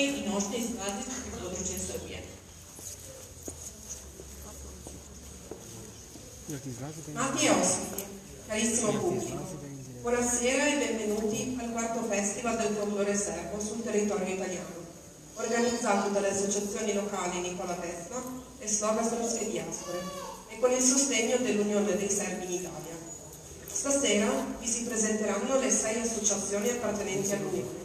i nostri stati di područje Srbije. Amati ospiti, carissimo pubblico, buonasera e benvenuti al quarto Festival del folklore serbo sul territorio italiano, organizzato dalle associazioni locali Nicola Tesla e Sloga Srpske Diaspore e con il sostegno dell'Unione dei Serbi in Italia. Stasera vi si presenteranno le 6 associazioni appartenenti all'Unione.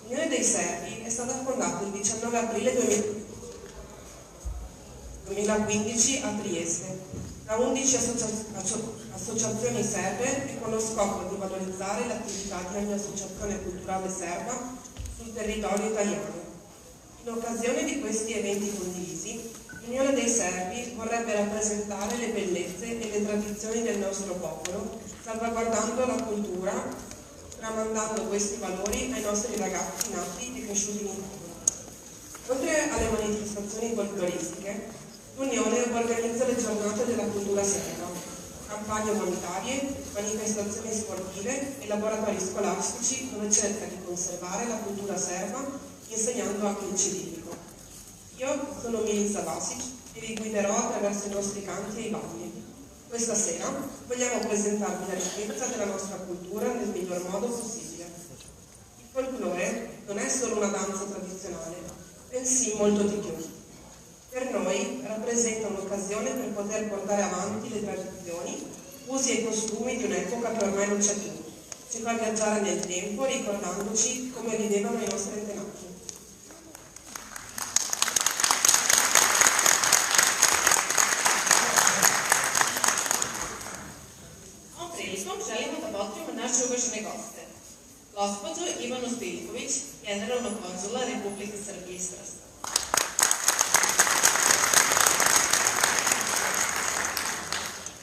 L'Unione dei Serbi è stata fondata il 19 aprile 2015 a Trieste da 11 associazioni serbe e con lo scopo di valorizzare l'attività di ogni associazione culturale serba sul territorio italiano. In occasione di questi eventi condivisi, l'Unione dei Serbi vorrebbe rappresentare le bellezze e le tradizioni del nostro popolo, salvaguardando la cultura, tramandando questi valori ai nostri ragazzi nati e cresciuti in Italia. Oltre alle manifestazioni folcloristiche, l'Unione organizza le giornate della cultura serba, campagne umanitarie, manifestazioni sportive e laboratori scolastici dove cerca di conservare la cultura serba insegnando anche il cirillico. Io sono Milica Vasic e vi guiderò attraverso i nostri canti e i balli. Questa sera vogliamo presentarvi la ricchezza della nostra cultura nel miglior modo possibile. Il folklore non è solo una danza tradizionale, bensì molto di più. Per noi rappresenta un'occasione per poter portare avanti le tradizioni, usi e costumi di un'epoca che ormai non c'è più. Ci fa viaggiare nel tempo ricordandoci come vivevano i nostri antenati. Ovom prilikom želimo da pozdravimo naše uvažene goste. Gospođu Ivanu Stojiljković, generalnog konzula Republike Srbije iz Trsta.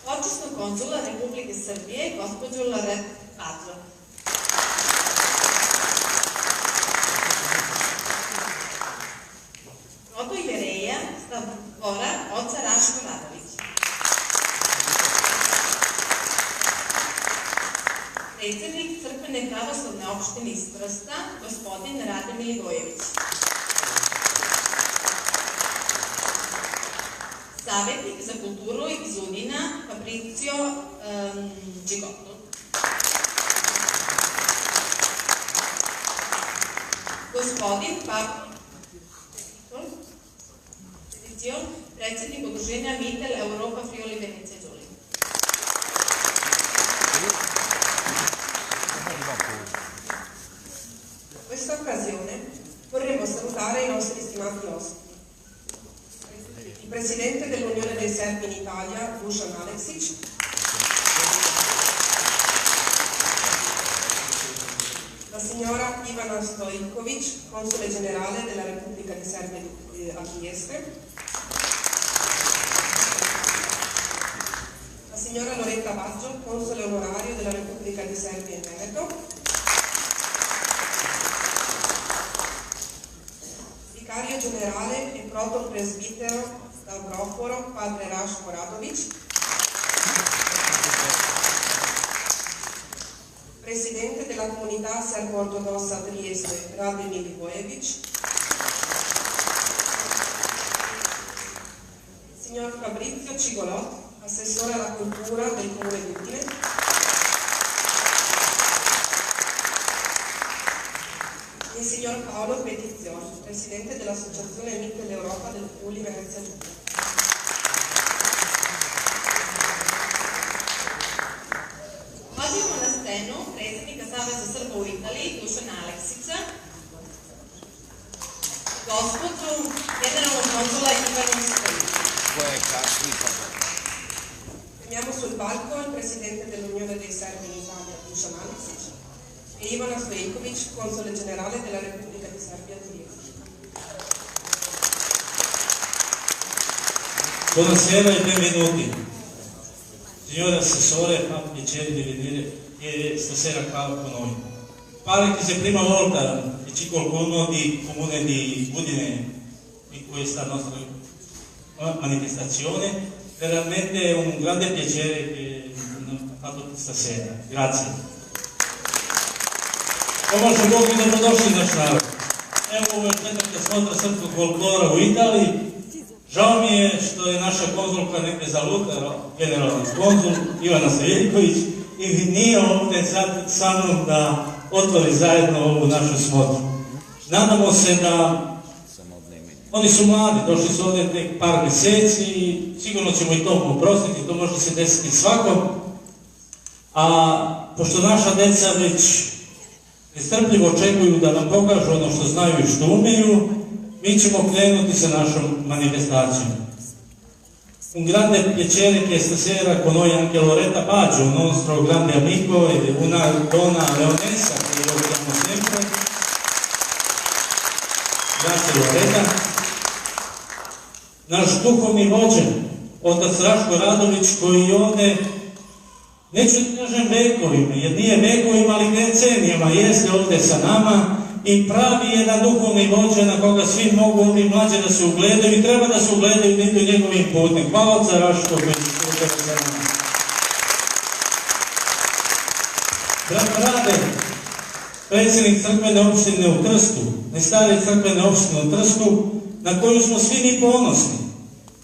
Počasnog konzula Republike Srbije, gospođu Loretu Badžo. Protoijereja Stavora oca Raško Radović. Predsjednik Crkvene pravoslavne opštine iz Trsta, gospodin Rade Milivojević. Savjetnik za kulturu iz Udina, Fabricio Đigotto. Gospodin predsjednik udruženja Mitel Europa Friuli Venezia Giulia. In questa occasione vorremmo salutare i nostri stimati ospiti. Il Presidente dell'Unione dei Serbi in Italia, Dušan Aleksić, la signora Ivana Stojiljković, Console Generale della Repubblica di Serbia a Trieste, la signora Loretta Baggio, Console Onorario della Repubblica di Serbia in Veneto, Vicario Generale e Protopresbitero Stavroporo, padre Raško Radović, Presidente della Comunità Serbo-Ortodossa Trieste, Rade Milivojević, Signor Fabrizio Cigolot, Assessore alla Cultura del Comune di Udine, il Signor Paolo Petizioni, Presidente dell'Associazione Mittel Europa del Friuli Venezia Giulia. Pozivamo na scenu predsjednika Saveza Srba u Italiji, Dušana Aleksića, gospođu generalnog konzula Ivanu Stojiljković. Prendiamo sul palco il Presidente dell'Unione dei Serbi in Italia, Dušan Aleksić, e Ivana Stojiljković, Console Generale della Repubblica di Serbia a Trieste. Buonasera e benvenuti. Signore Assessore, fa piacere di venire stasera qua con noi. Pare che sia la prima volta che c'è qualcuno di Comune di Udine in questa nostra manifestazione. Veramente è un grande piacere che abbiamo fatto stasera. Grazie. Pomoć Bog i dobrodošli naš narod. evo ovo je 4. smotra srpskog folklora u Italiji. Žao mi je što je naša konzulka negdje zalutala, generalni konzul Ivana Saviljković, i nije ovdje sa mnom da otvori zajedno ovu našu smotru. Nadamo se da oni su mladi, došli su ovdje tek par mjeseci i sigurno ćemo i to oprostiti, to može se desiti svakom. A pošto naša deca već nestrpljivo očekuju da nam pokažu ono što znaju i što umiju, mi ćemo krenuti sa našom manifestacijom. Un grande piacere che stasera con noi anche Loretta Baggio, un nostro grande amico e una donna leonessa che lo vediamo sempre. Grazie Loretta. Naš duhovni vođa, otac Raško Radović, koji ovdje, neću da kažem vekovima, jer nije vekovima, ali decenijama, jeste ovdje sa nama i pravi jedan duhovni vođa na koga svi mogu ovi mlađe da se ugledaju i treba da se ugledaju da idu njegovim putem. Hvala oca Raško koji se ugledaju sa nama. Brat Rade, predsjednik crkvene opštine u Trstu, najstarije crkvene opštine u Trstu, na koju smo svi mi ponosni.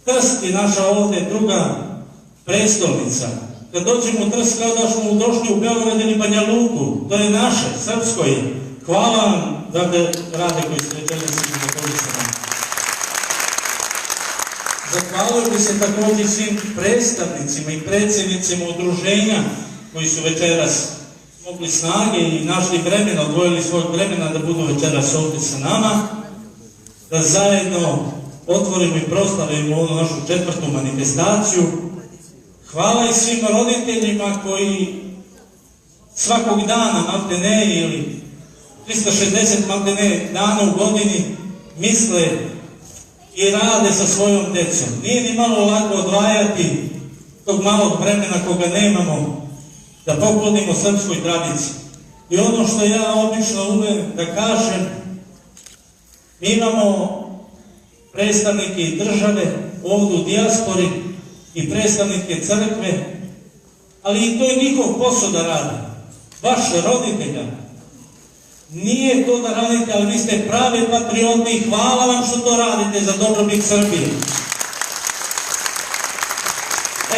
Trst je naša ovdje druga prestolnica. Kad dođemo u Trst kao da smo došli u Beograd ili Banja Luku, to je naše, srpsko je. Hvala vam, brate Rade, koji ste večeras izgovorili sa nama. Zahvaljujem bi se također svim predstavnicima i predsjednicima udruženja koji su večeras mogli snage i našli vremena, odvojili svojeg vremena da budu večeras ovdje sa nama, da zajedno otvorimo i proslavimo ovu našu 4. manifestaciju. Hvala i svim roditeljima koji svakog dana, maltene ili 360 maltene dana u godini misle i rade sa svojom decom. Nije ni malo lako odvajati tog malog vremena koga nemamo da poklonimo srpskoj tradiciji. I ono što ja obično umem da kažem, mi imamo predstavnike i države ovdje u dijaspori i predstavnike crkve, ali i to je njihov posao da rade. Vaše roditelja. Nije to da radite, ali vi ste pravi patrioti i hvala vam što to radite za dobrobit Srbije.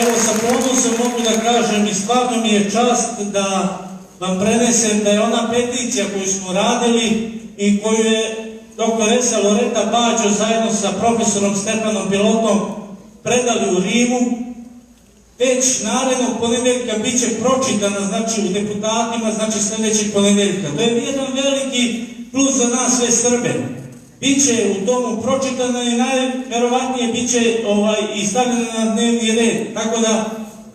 Evo, sa ponosom mogu da kažem i stvarno mi je čast da vam prenesem da je ona peticija koju smo radili i koju je doktoresa Loretta Baggio zajedno sa profesorom Stefanom Pilotom predali u Rimu, već narednog ponedeljka bit će pročitana, znači u deputatima, znači sljedećeg ponedeljka. To je jedan veliki plus za nas sve Srbe. Biće u tomu pročitana i najverovatnije bit će i stavljena na dnevni red. Tako da,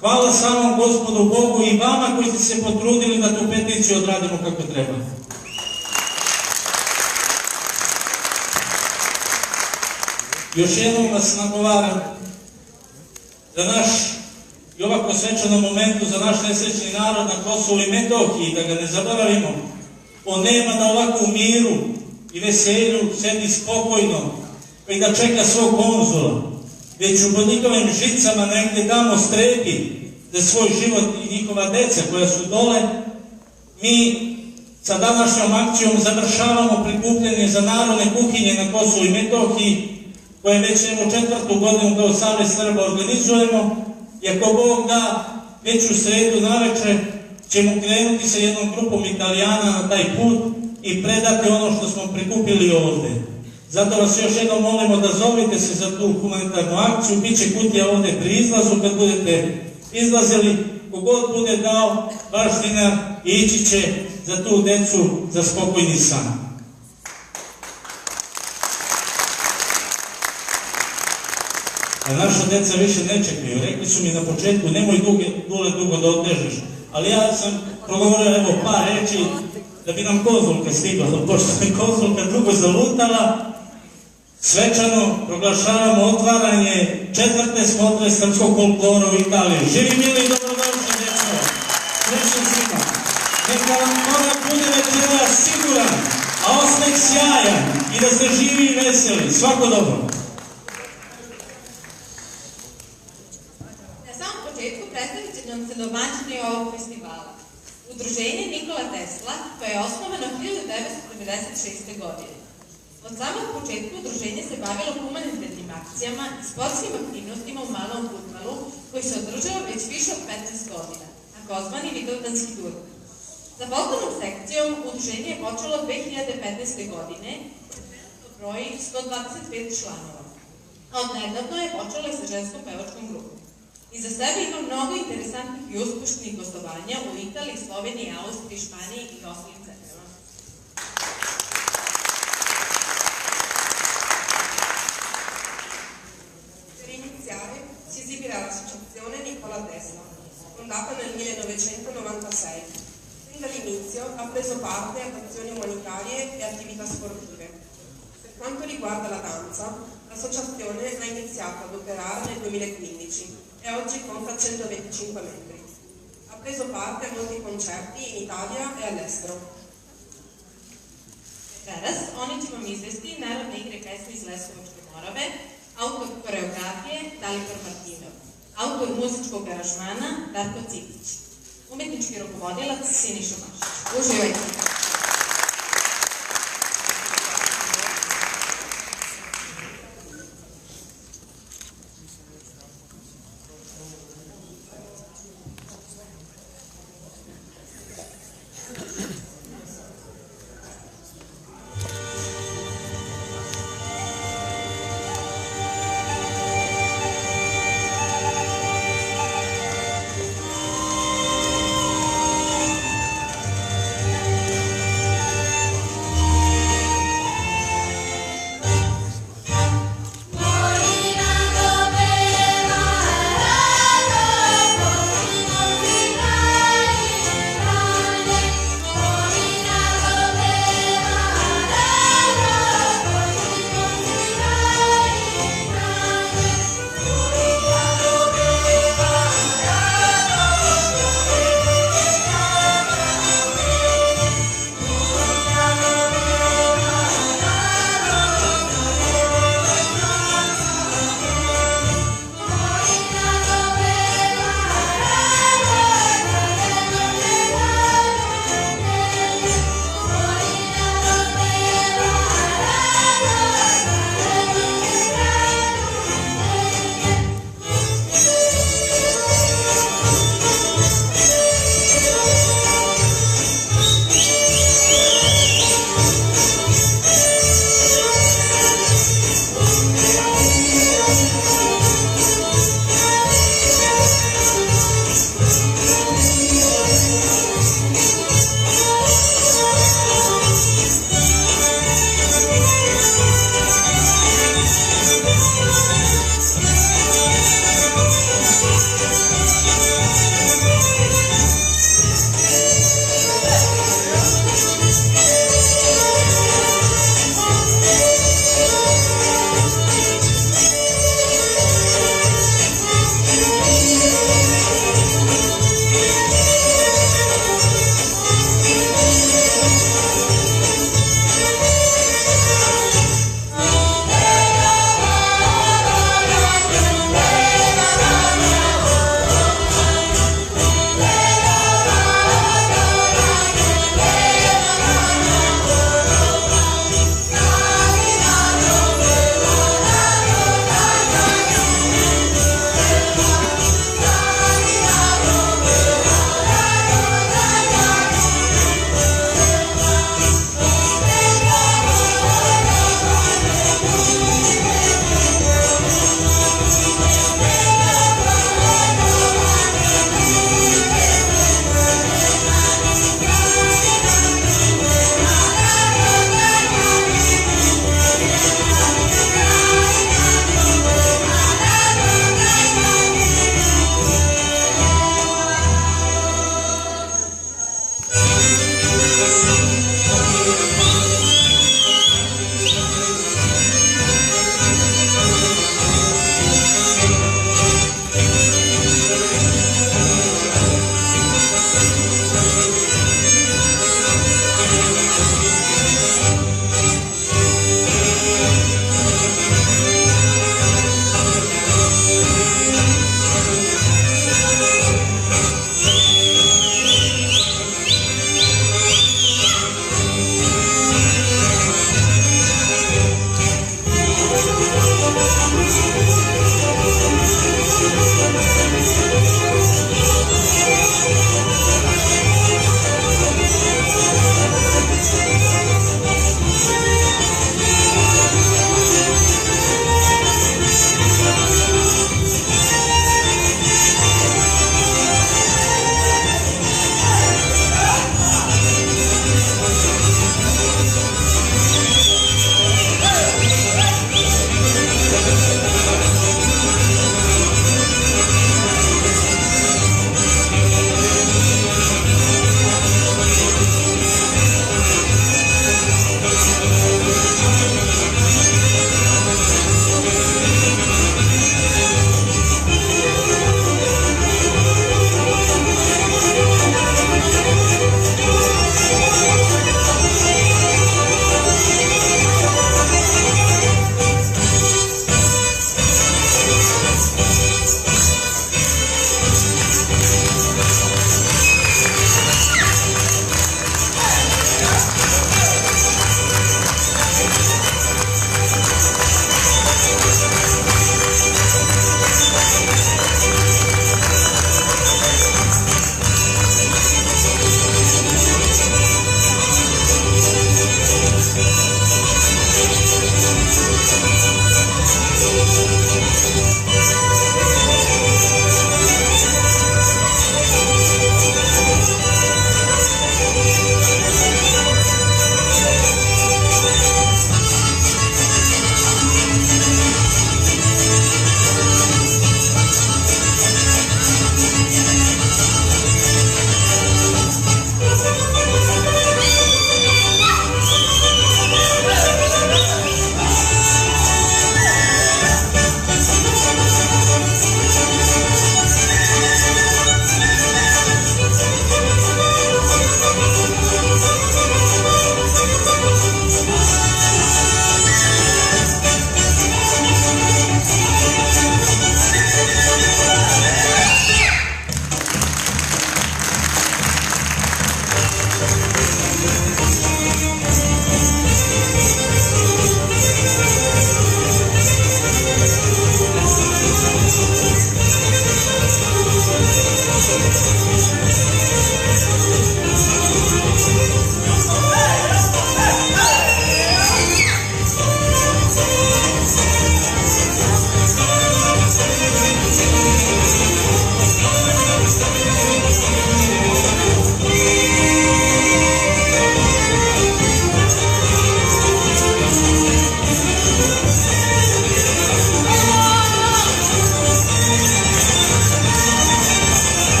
hvala samom Gospodu Bogu i vama koji ste se potrudili da tu peticiju odradimo kako treba. Još jednom vas nagovaram za naš i ovako svečanom momentu za naš nesrećni narod na Kosovu i Metohiji, da ga ne zaboravimo. On nema da ovako u miru i veselju sedi spokojno i da čeka svog konzula, već u bodnikovim žicama negdje tamo strepi za svoj život i njihova deca koja su dole. Mi sa današnjom akcijom završavamo prikupljanje za narodne kuhinje na Kosovu i Metohiji, koje već 4. godinu kao Savez Srba organizujemo. I ako Bog da, već u sredu navečer ćemo krenuti sa jednom grupom Italijana na taj put i predati ono što smo prikupili ovdje. Zato vas još jednom molimo da zovite se za tu humanitarnu akciju. Biće kutija ovdje pri izlazu kad budete izlazili. Kogod bude dao vaš dinar ići će za tu decu za spokojni san. A naša deca više ne čekaju. Rekli su mi na početku, nemoj dugo da otežeš. Ali ja sam progovorio evo par reči da bi nam konzulka stigla. Pošto mi konzulka dugo zalutala, svečano proglašavamo otvaranje 4. smotre srpskog folklora u Italiji. Živi mili i dobrodošli, deco. Srećno svima. Neka vam korak bude večeras siguran, a osmeh sjajan i da ste živi i veseli. Svako dobro. Predstavit će nam se domaćini ovog festivala. Udruženje Nikola Tesla, koje je osnovano 1996. godine. Od samog početka udruženje se bavilo humanitarnim akcijama i sportskim aktivnostima u malom fudbalu koji se održava već više od 15 godina, takozvani Vidovdanski turnir. Sa folklornom sekcijom udruženje je počelo 2015. godine, broji 125 članova, a odnedavno je počelo i sa ženskom pevačkom grupom. Iza sebe ima mnogo interesantnih i uspešnih gostovanja u Italiji, Sloveniji, Austriji, Španiji i ostalim zemljama. Per iniziare si esibirà l'associazione Nikola Tesla, fondata nel 1996. Fin dall'inizio ha preso parte ad azioni umanitarie e attività sportive. Per quanto riguarda la danza, l'associazione ha iniziato ad operare nel 2015 e oggi conta 125 membri. Ha preso parte a molti concerti in Italia e all'estero. Večeras oni će vam izvesti narodne igre pesme iz Leskovačke Morave, autor koreografije Dalibor Martinov, autor muzičkog aranžmana Darko Citić, umetnički rukovodilac Siniša Mašić. Uživajte!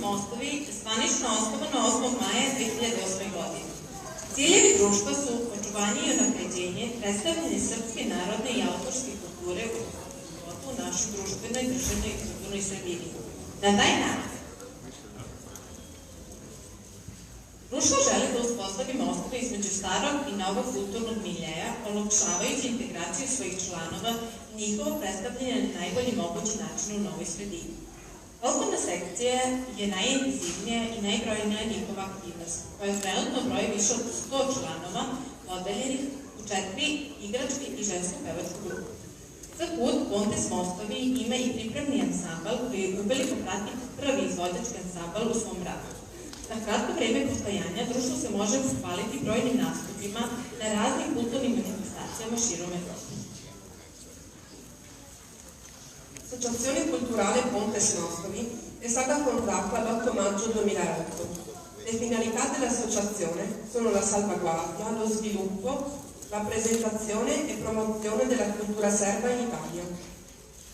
Mostovi zvanično osnovano 8. maja 2008. godine. Ciljevi društva su očuvanje i unapređenje, predstavljanje srpske narodne i autorske kulture u našoj društvenoj, državnoj i kulturnoj sredini. Na taj način društvo želi da uspostavi mostove između starog i novog kulturnog miljeja, olakšavajući integraciju svojih članova i njihovo predstavljanje na najbolji mogući način u novoj sredini. Folklorna sekcija je najintenzivnija i najbrojnija njihova aktivnost, koja trenutno broji više od 100 članova podeljenih u 4 igračke i žensku pevačku grupu. Za Hud, Pontes Mostovi ima i pripremni ansambal koji uveliko prati prvi izvođački ansambal u svom radu. Na kratko vreme postojanja društvo se može pohvaliti brojnim nastupima na raznim kulturnim manifestacijama širom Evrope. L'associazione culturale Pontes Mostovi è stata fondata l'8 maggio 2008. Le finalità dell'associazione sono la salvaguardia, lo sviluppo, la presentazione e promozione della cultura serba in Italia.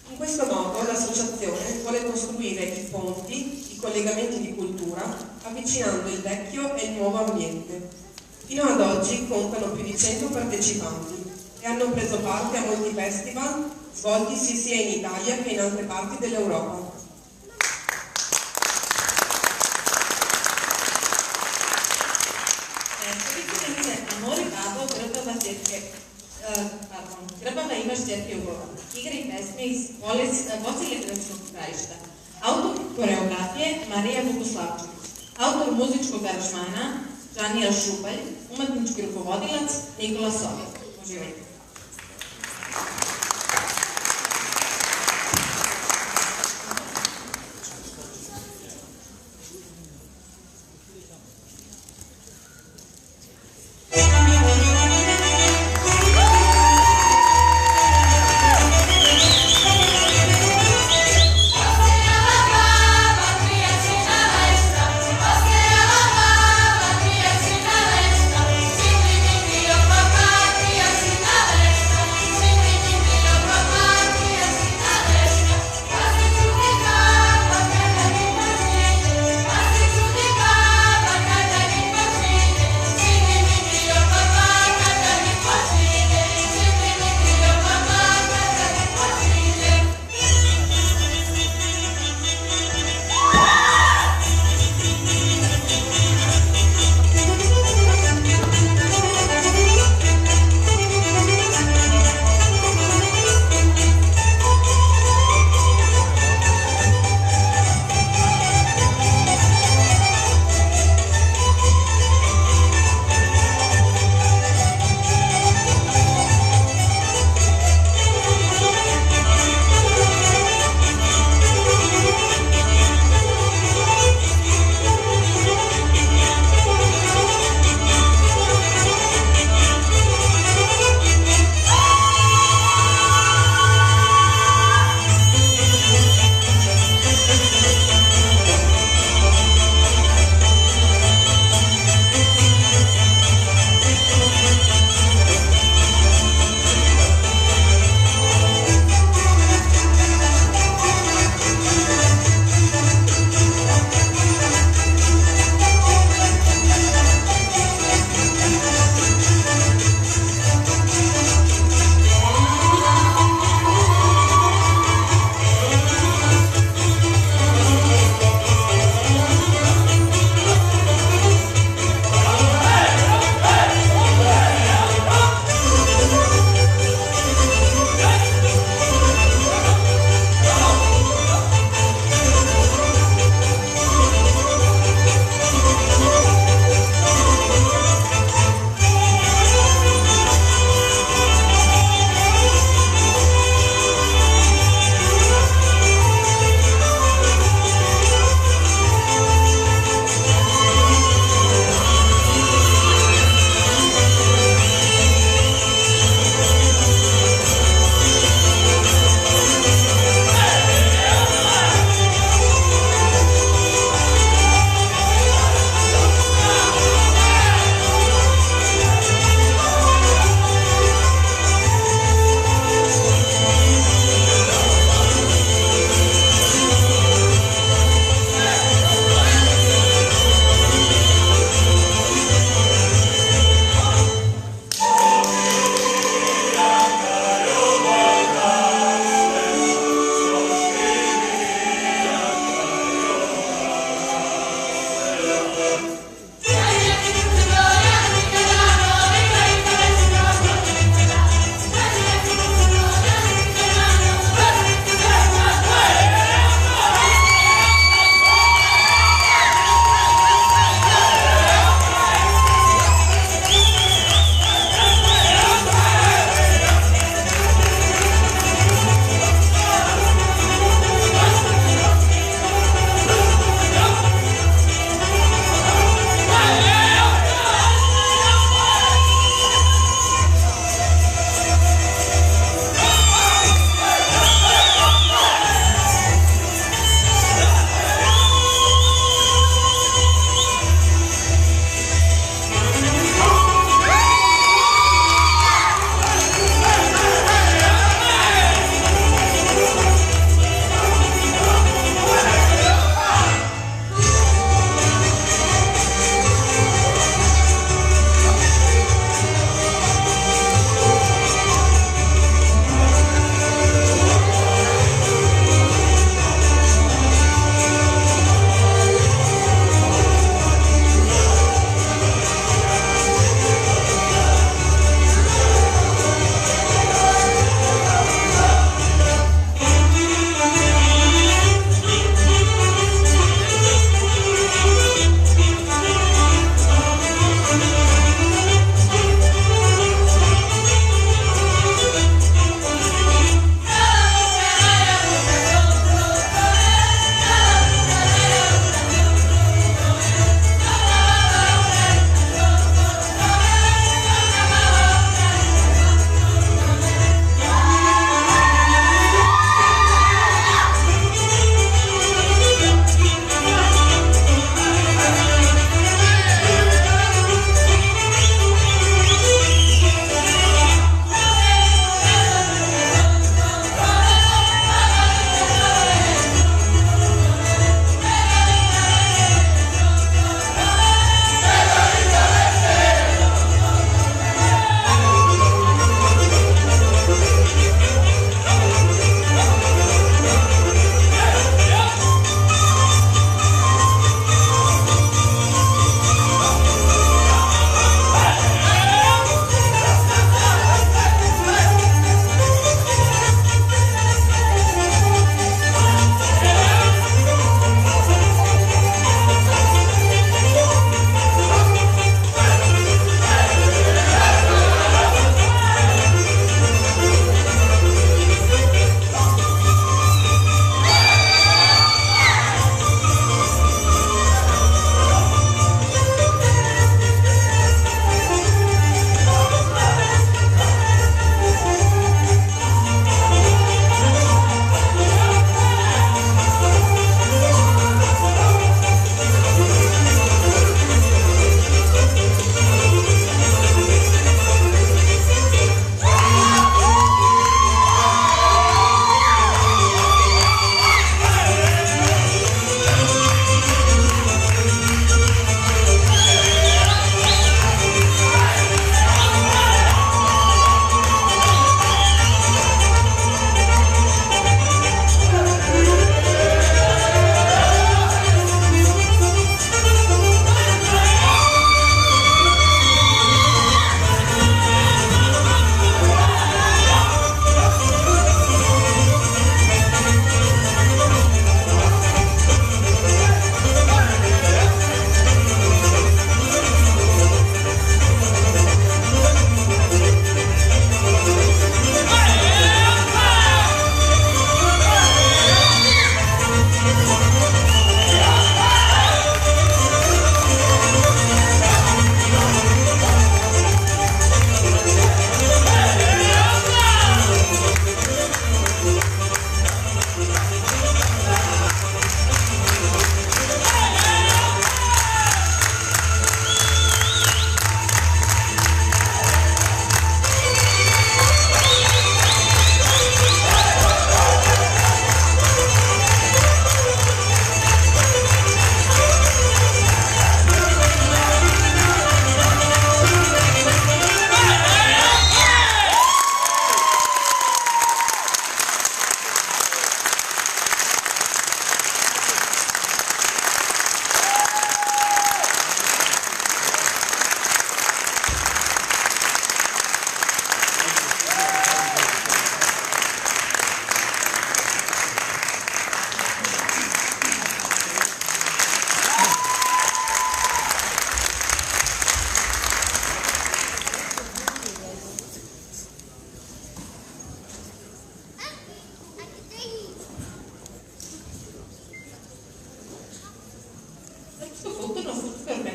In questo modo l'associazione vuole costruire i ponti, i collegamenti di cultura, avvicinando il vecchio e il nuovo ambiente. Fino ad oggi contano più di 100 partecipanti e hanno preso parte a molti festival svoltisi sia in Italia che in altre parti dell'Europa. Grbava imaš 4 ugova. Igre i pesme iz Bosilegradskog krajišta. Autor koreografije Marija Boguslavčević. Autor muzičkog aranžmana Džanijel Šupalj. Umetnički rukovodilac Nikola Sovjet. Uživajte. Thank you.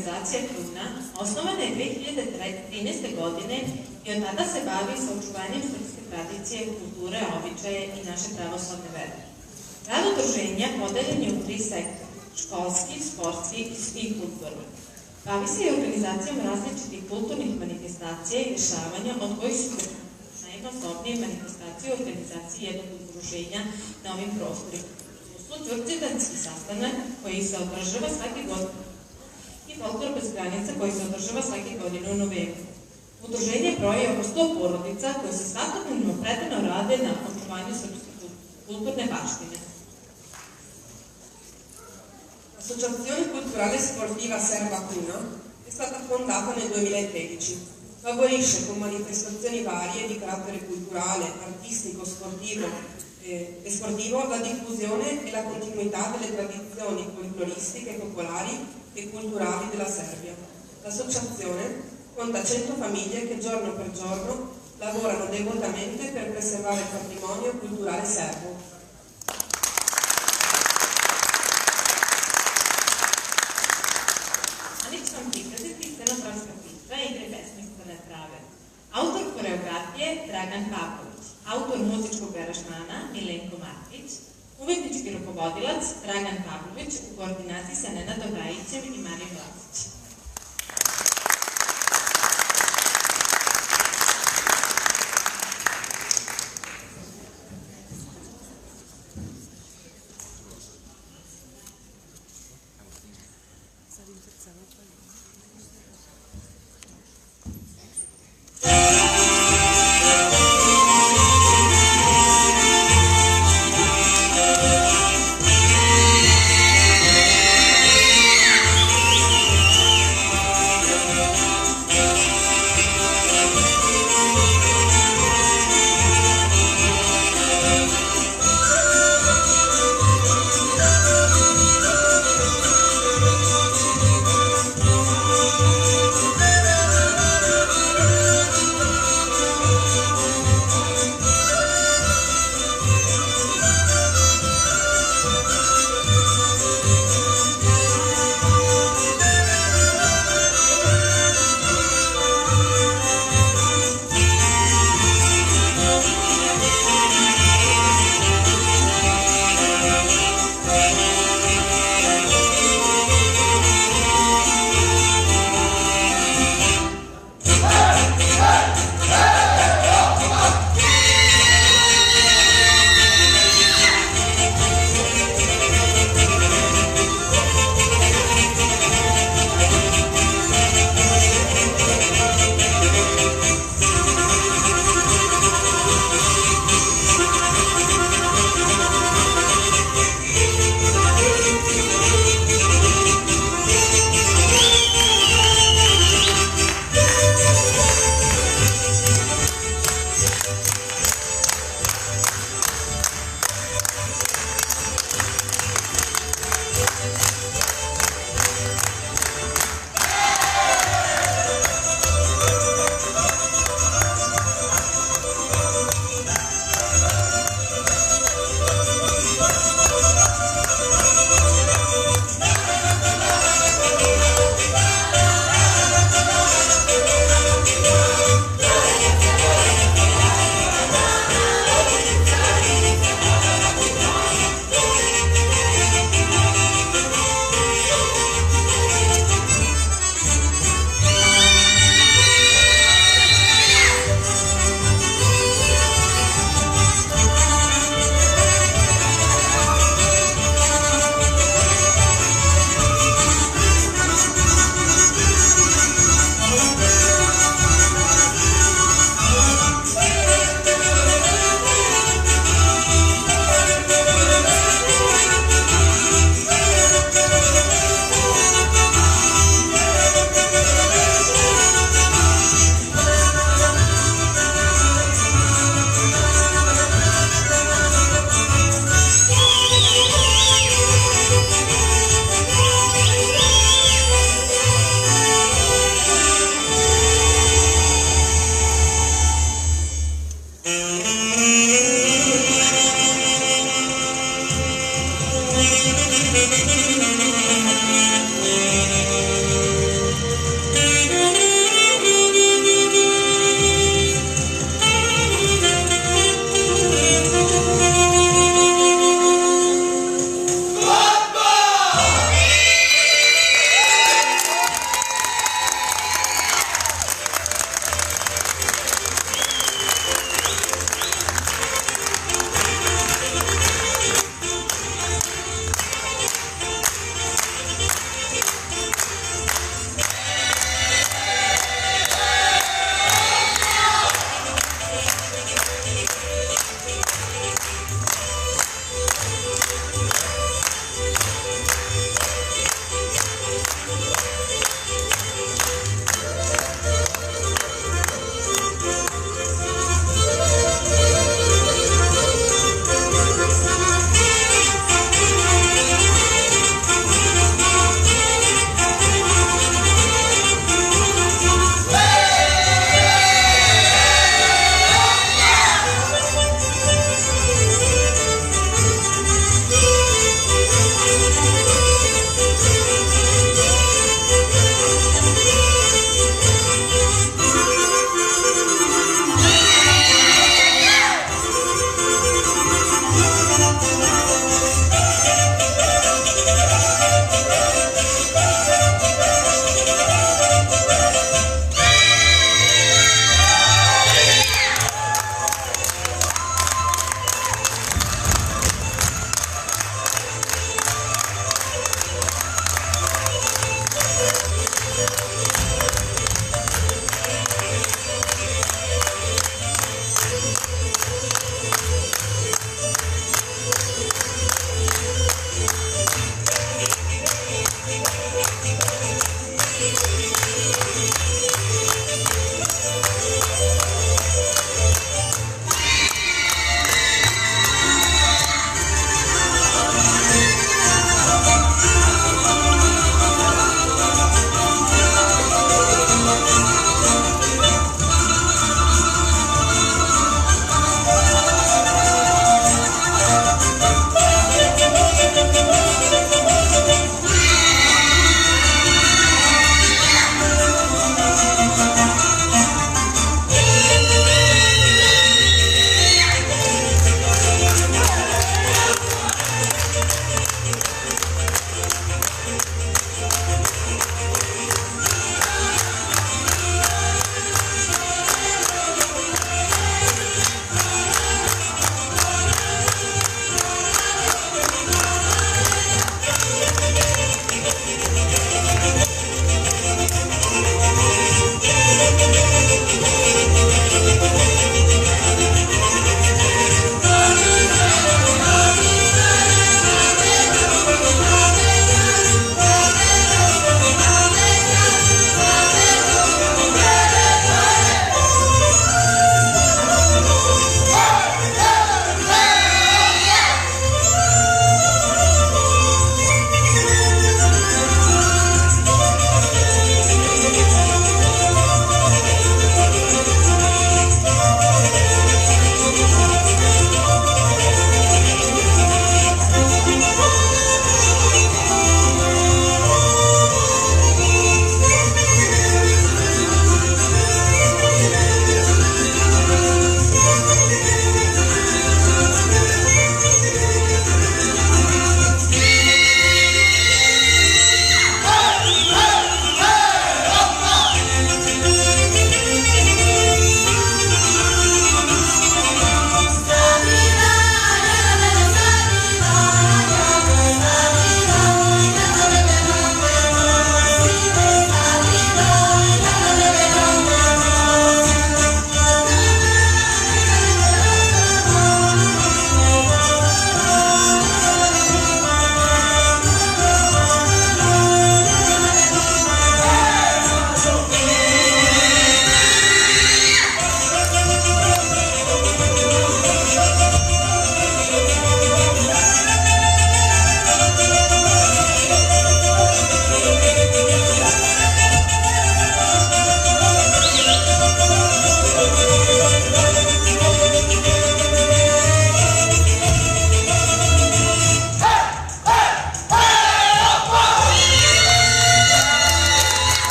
organizacija Kruna osnovana je 2013. godine i od tada se bavi sa očuvanjem srpske tradicije, kulture, običaje i naše pravoslavne vere. Rad udruženja podeljen je u 3 sektora: školski, sportski i kulturni. Bavi se i organizacijom različitih kulturnih manifestacija i dešavanja, od kojih su najmasovnije manifestacije u organizaciji jednog udruženja na ovim prostorima. Đurđevdanski sastanak koji se održava svake godine i Folklor bez granica koji se održava svake godine u novembru. Udruženje broji oko 100 porodica koje se svakodnevno predano rade na očuvanju srpske kulturne baštine. L'Associazione Culturale Sportiva Serva Cruna è stata fondata nel 2013. Favorisce con manifestazioni varie di carattere culturale, artistico, sportivo la diffusione e la continuità delle tradizioni folcloristiche, popolari e culturali della Serbia. L'associazione conta 100 famiglie che giorno per giorno lavorano devotamente per preservare il patrimonio culturale serbo. Ali ću vam prikazati scenografska priča igre besmislene trave. Autor koreografije Dragan Papović, autor muzičkog aranžmana Milenko Martić, umetnički rukovodilac Dragan Pavlović u koordinaciji sa Nenadom Rajićem i Marijom Vlasić.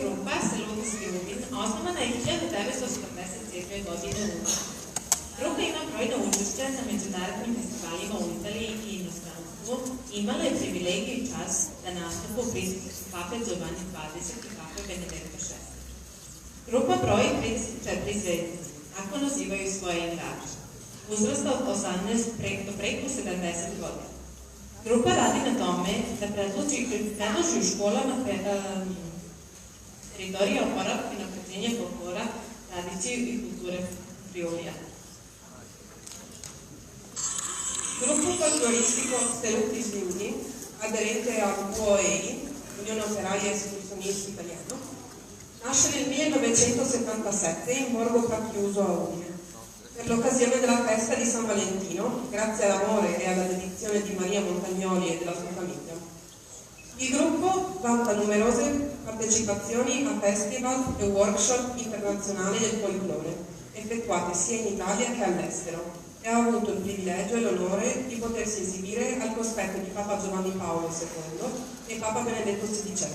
grupa Salutis Ljubin osnovana je 1942. godine u Umagu. Grupa ima brojna učešća na međunarodnim festivalima u Italiji i inostranstvu i imala je privilegiju i čast da nastupu u prisutnosti Pape Giovanni XX i Pape Benedetto XVI. Grupa broji 34 zvezde, ako nazivaju svoje igrače. Uzrasta od 18 do preko 70 godina. Grupa radi na tome da predloži u školama teritorija oporavka i napređenja folklora, tradiciju i kulture Friulija. Gruppo folcloristico Salutis Ljubin, aderente a UOEI, Unione Operaia Escursionisti Italiano, nasce nel 1977 in Borgo Pracchiuso a Udine. Per l'occasione della festa di San Valentino, grazie all'amore e alla dedizione di Maria Montagnoli e della sua famiglia. Il gruppo vanta numerose partecipazioni a festival e workshop internazionali del folklore, effettuate sia in Italia che all'estero, e ha avuto il privilegio e l'onore di potersi esibire al cospetto di Papa Giovanni Paolo II e Papa Benedetto XVI.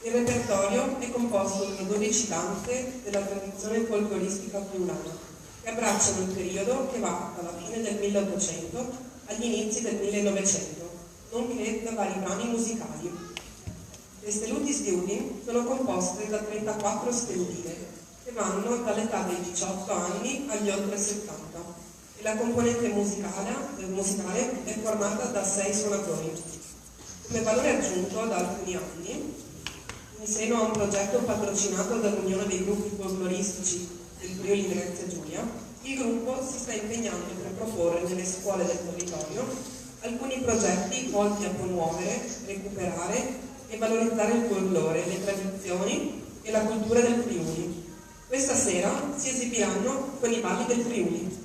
Il repertorio è composto da 12 danze della tradizione folcloristica friulana, che abbracciano il periodo che va dalla fine del 1800 agli inizi del 1900, nonché da vari brani musicali. Le Salutis Ljubin sono composte da 34 stelline, che vanno dall'età dei 18 anni agli oltre 70, e la componente musicale è formata da 6 suonatori. Come valore aggiunto da alcuni anni, in seno a un progetto patrocinato dall'Unione dei Gruppi Folcloristici del Friuli Venezia Giulia, il gruppo si sta impegnando per proporre nelle scuole del territorio alcuni progetti volti a promuovere, recuperare e valorizzare il folklore, le tradizioni e la cultura del Friuli. Questa sera si esibiranno con i balli del Friuli.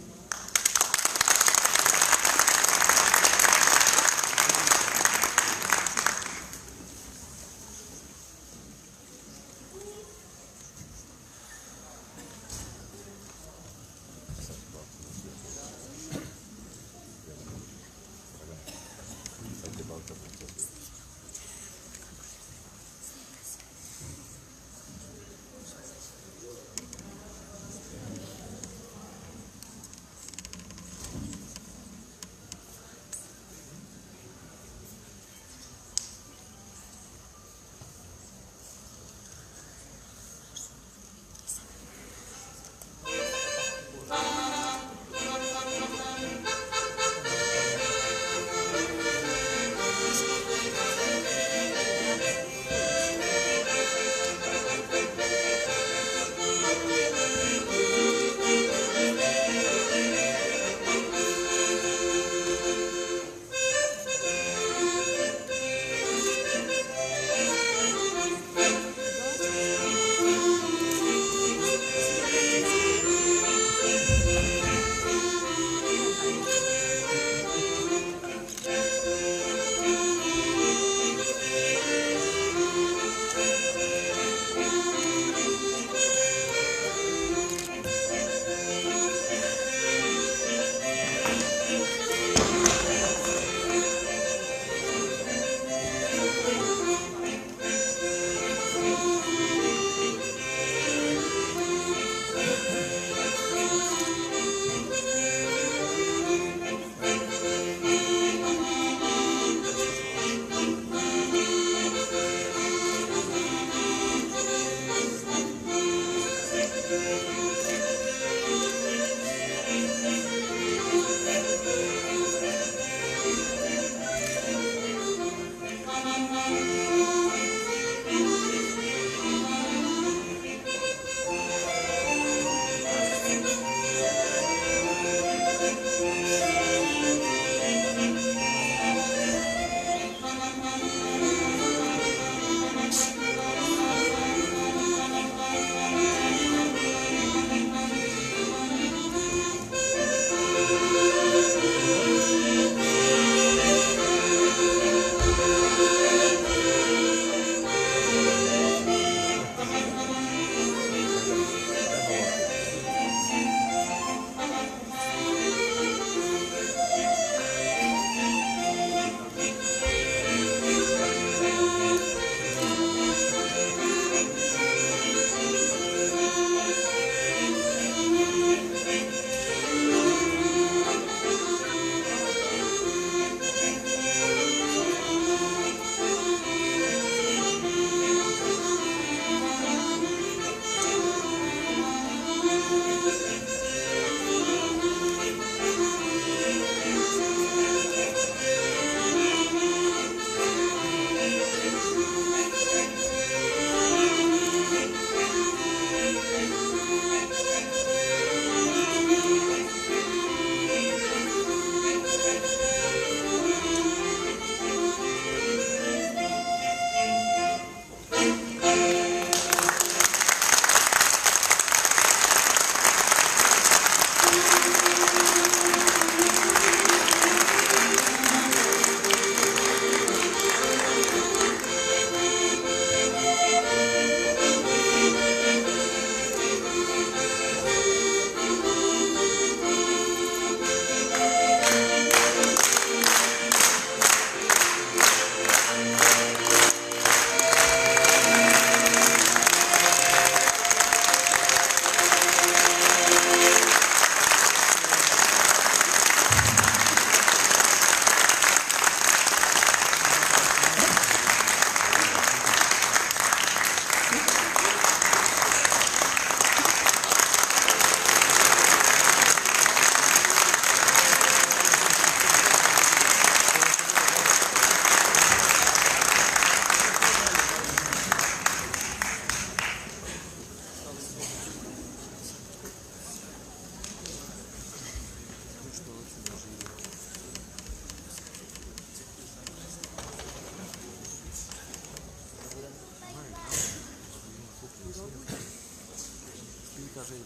Sloga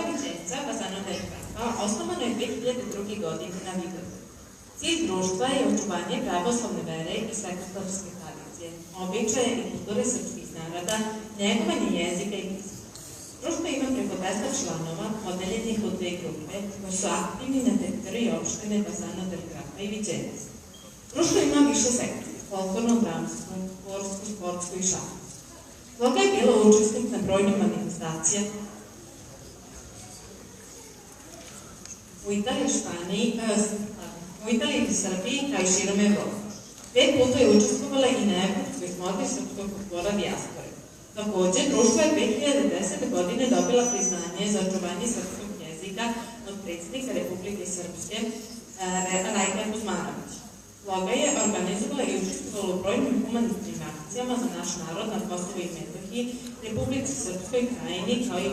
Vicenza, Fasano del Grappa, osnovano je 2002. godine na Vidovdan. Cilj društva je očuvanje pravoslavne vere i svetoslavske tradicije, običaje i kulture srpskih naroda, njegovanje jezika i pisma. Društvo ima preko 200 članova, podeljenih u 2 grupe, koji su aktivni na teritoriji opštine Fasano del Grappa i Vicenza. Društvo ima više sekcija, folklorno, dramsko, dvorsku, sportsku i šahu. Sloga je bila učesnik na brojnim manifestacijama u Italiji, i Srbiji, kao i širom Evrope. 5 puta je učestvovala i na evropskoj smotri srpskog folklora dijaspore. Takođe, društvo je 2010. godine dobila priznanje za očuvanje srpskog jezika od predsjednika Republike Srpske, Rajka Kuzmanovića. Sloga je organizovala i učestvovala u brojnim humanitarnim akcijama za naš narod na Kosovu i Metohiji, Republici Srpskoj krajini, kao i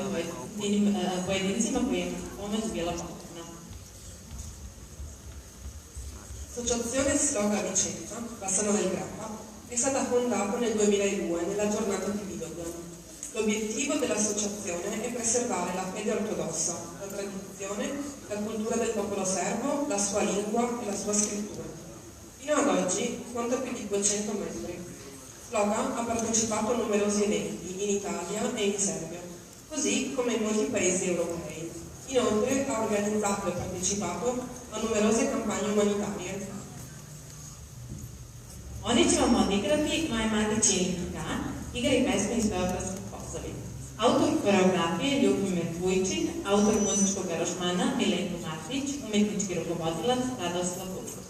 pojedincima koji je pomoć bila potrebna. L'associazione Sloga Vicenza, Fasano del Grappa, è stata fondata nel 2002 nella giornata di Vidovdan. L'obiettivo dell'associazione è preservare la fede ortodossa, la tradizione, la cultura del popolo serbo, la sua lingua e la sua scrittura. Fino ad oggi conta più di 200 membri. Sloga ha partecipato a numerosi eventi in Italia e in Serbia, così come in molti paesi europei. Inoltre ha organizzato e partecipato a numerose campagne umanitarie. Oni će vam odigrati Moje matice Ilika, igra i pesme iz Beogradskog Posavina. Autor koreografije je Ljubomir Vujčin, autor muzičkog aranžmana Milenko Matvić, umetnički rukovodilac Radoslav Vučković.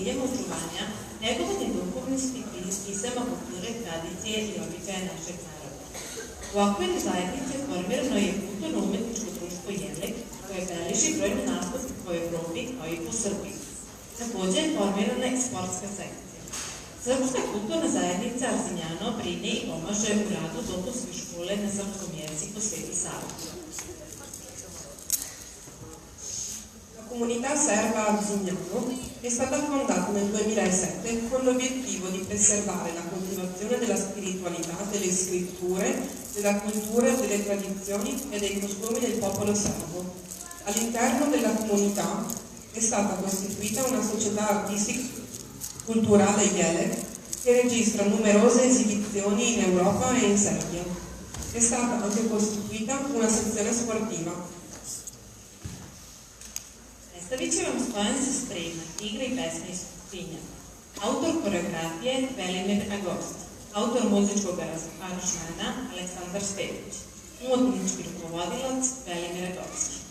ciljem očuvanja negovanje duhovnosti i pisama kulture, tradicije i običaja našeg naroda. U okviru zajednice formirano je kulturno-umetničko društvo Jelik, koje beleži brojne nastupe po Evropi, kao i po Srbiji. Takođe je formirana i sportska sekcija. Srpska kulturna zajednica Arzinjano brine i pomaže u radu dopunske škole na srpskom jeziku Sveti Sava. La comunità serba Arzignano è stata fondata nel 2007 con l'obiettivo di preservare la coltivazione della spiritualità, delle scritture, della cultura, delle tradizioni e dei costumi del popolo serbo. All'interno della comunità è stata costituita una società artistica culturale Jelek che registra numerose esibizioni in Europa e in Serbia. È stata anche costituita una sezione sportiva. Predstavit će vam Stojan se sprema, igre i pesme iz Psinja. Autor koreografije Velimir Agorski, autor muzičkog aranžmana Aleksandar Stepić, umetnički rukovodilac Velimir Agorski.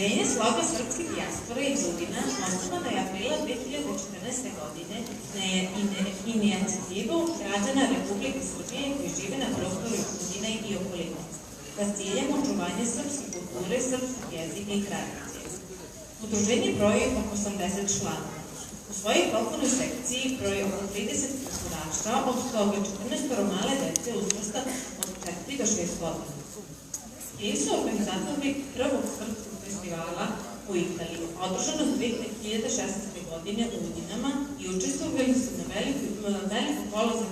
Udruženje Sloga srpske dijaspore iz Udina osnovano je aprila 2014. godine na inicijativu građana Republike Srbije koji žive na prostoru Udina i okoline, sa ciljem očuvanja srpske kulture, srpskog jezika i tradicije. Udruženje broji oko 80 članova. U svojoj folklornoj sekciji broji oko 30 kulturaša, od toga 14 male dece uzrasta od 4 do 6 godina. Ili su organizatori prvog srpskog festivala u Italiji, održanog 2016. godine u Udinama i učestvovali su na veliko kolo za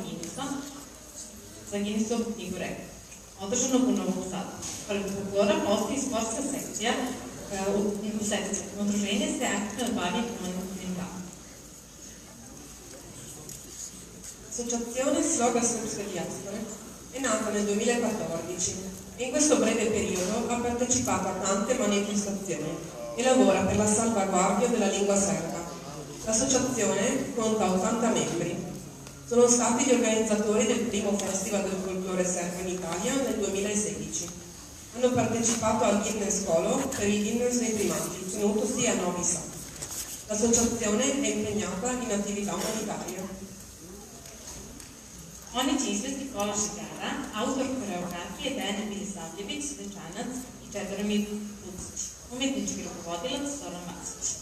Guinnessov knjigu rekord, održanog u Novom Sadu. Pored folklora postoji sportska sekcija u sekciji. Udruženje se aktivno bavi humanitarnim radom. L'associazione Sloga Srpske Diaspore è nata nel 2014 e in questo breve periodo ha partecipato a tante manifestazioni e lavora per la salvaguardia della lingua serba. L'associazione conta 80 membri. Sono stati gli organizzatori del primo Festival del folklore serbo in Italia nel 2016. Hanno partecipato al Guinness Colo per il Guinness dei primati, tenutosi a Novi Sad. L'associazione è impegnata in attività umanitarie. Oni će izvesti kola šigara, autor koreografije Dejana Milisavljević, Dečanac i Čedomir Pucić, umjetnički rukovodilac Zoran Vasić.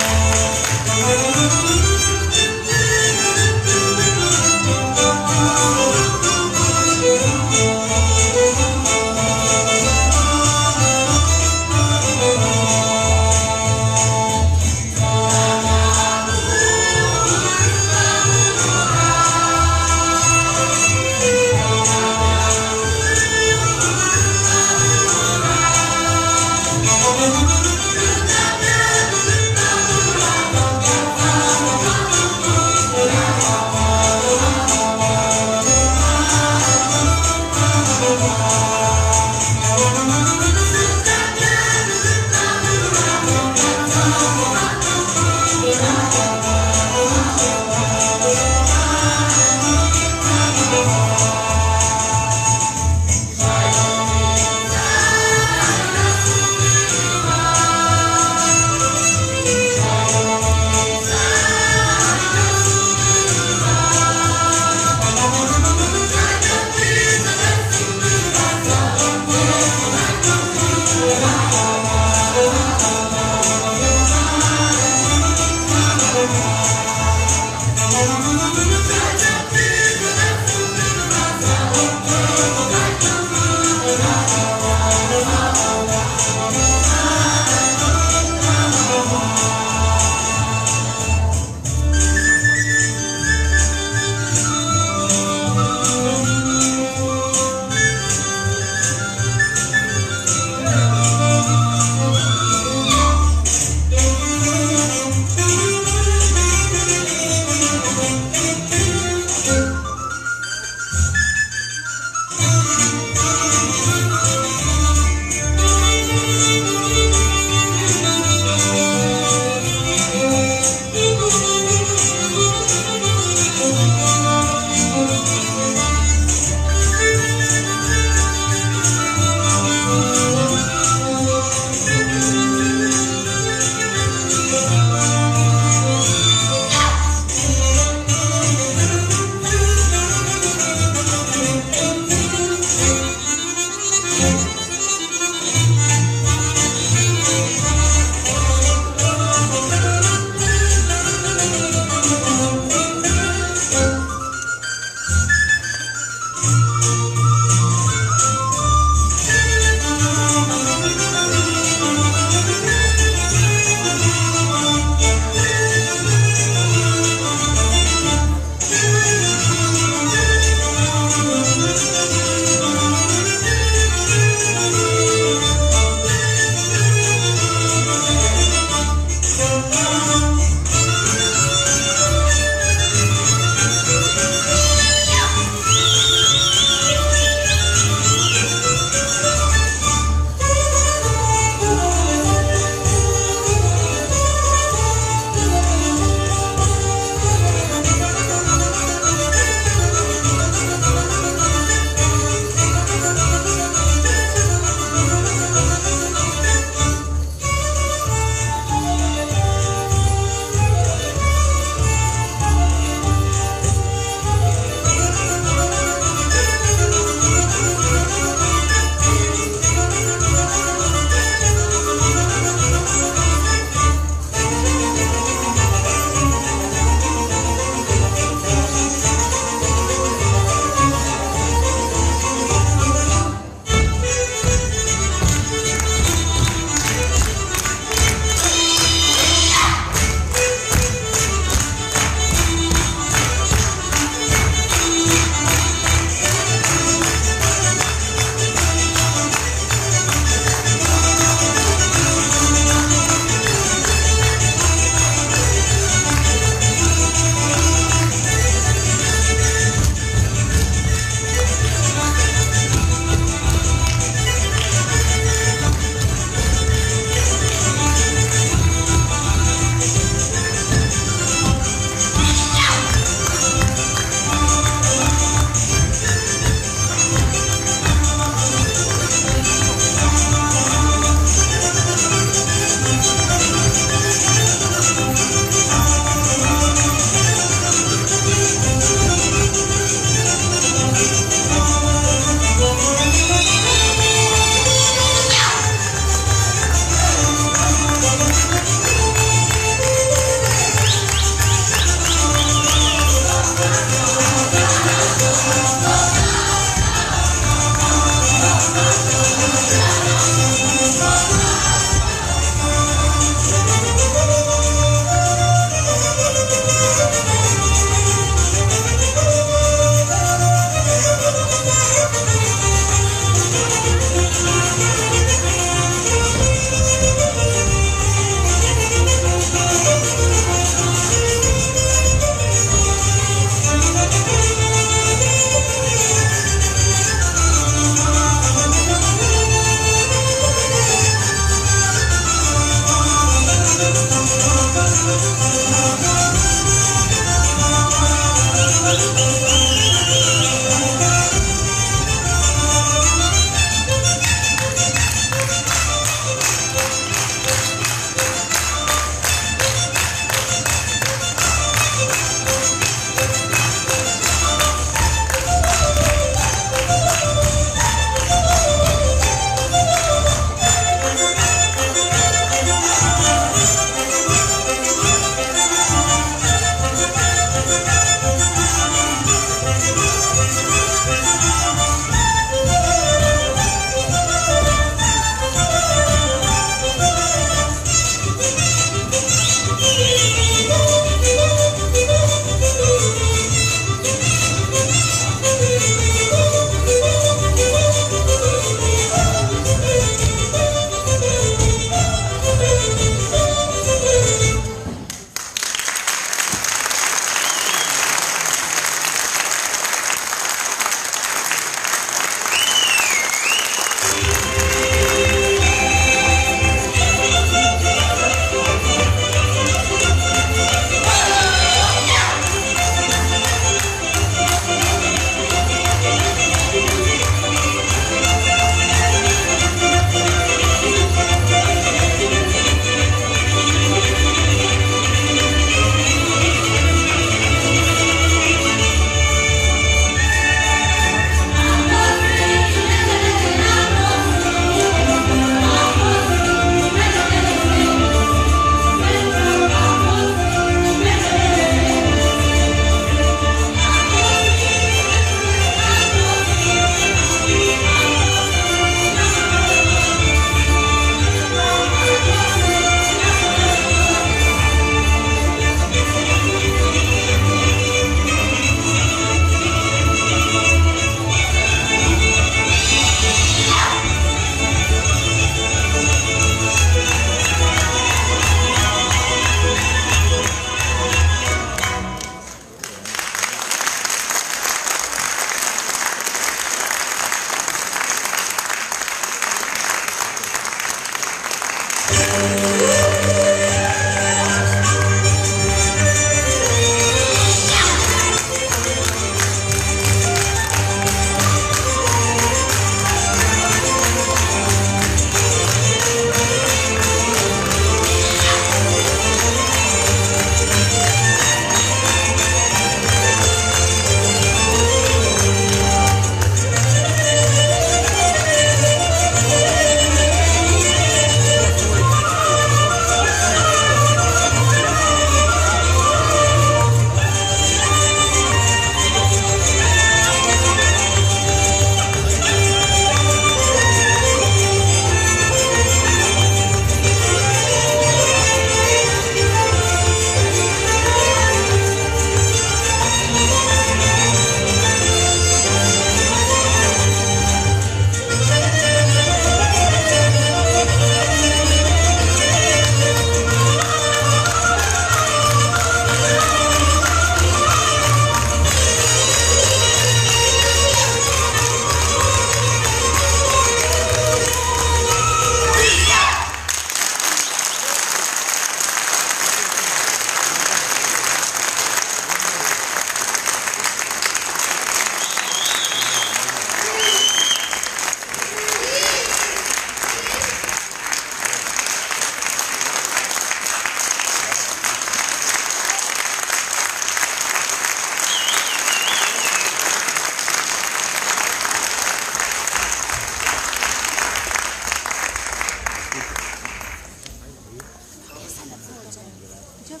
Dragi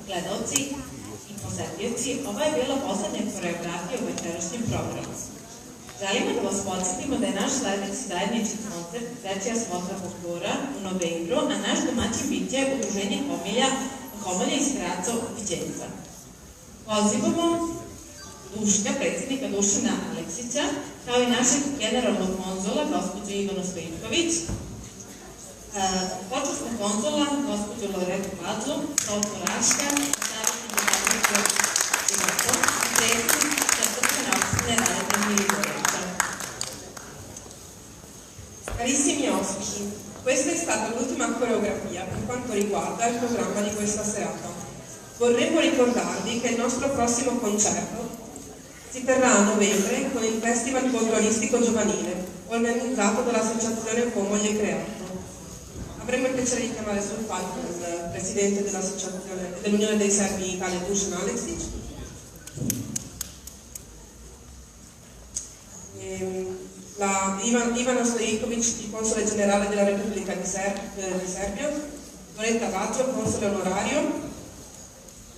gledaoci i posetioci, ovo je bila poslednja koreografija u večerašnjem programu. Želimo da vas podsjetimo da je naš sledeći zajednički koncert Dečija smotra folklora u novembru, a naš domaćin biće udruženje Homolja iz Graca Uvićenca. Pozivamo Duška, predsjednika Dušana Aleksića, kao i našeg generalnog konzula, gospođu Ivanu Stojković, počasnog konzula, gospođu Loretu Padlu, Tolko Raška, savjetnik Života i predsjednik Crkvene opštine Radeta Milivojevića. Carissimi ospiti, questa è stata l'ultima coreografia per quanto riguarda il programma di questa serata. Vorremmo ricordarvi che il nostro prossimo concerto si terrà a novembre con il Festival Folkloristico Giovanile, organizzato dall'Associazione Pomoglie Creato. Avremmo il piacere di chiamare sul palco il presidente dell'Unione dei Serbi Italia, Dušan Aleksić. Ivana Stojković, il console generale della Repubblica di Serbia, Loretta Padlu, console onorario,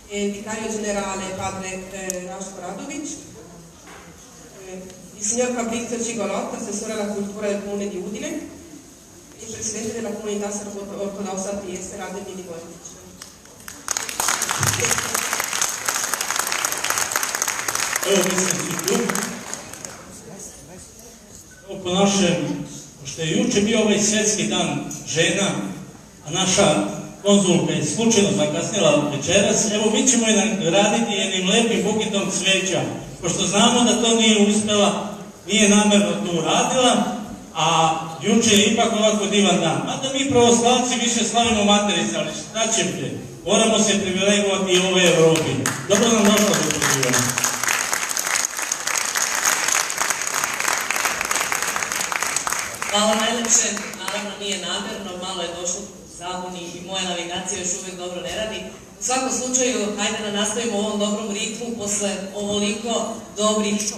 e il vicario generale padre Raško Radović, il signor Fabrizio Cigolotta, assessore alla cultura del comune di Udine, e il presidente della comunità serbo-ortodossa a Trieste, Rade Milivojević. Evo mislim svi tu. Po našem, pošto je juče bio ovaj svjetski dan žena, a naša konzulka je slučajno zakasnila večeras, evo mi ćemo je nagraditi jednim lepim buketom cveća, pošto znamo da to nije uspela, nije namerno to uradila, a juče je ipak ovako divan dan. Mada mi pravoslavci više slavimo materice, ali šta ćete? Moramo se privilegovati i ove Evropi. Dobro nam došla do pozivanja. Hvala najlepše, naravno nije namerno, malo je došlo zabuni i moja navigacija još uvek dobro ne radi. U svakom slučaju, hajde da nastavimo u ovom dobrom ritmu, posle ovoliko dobrih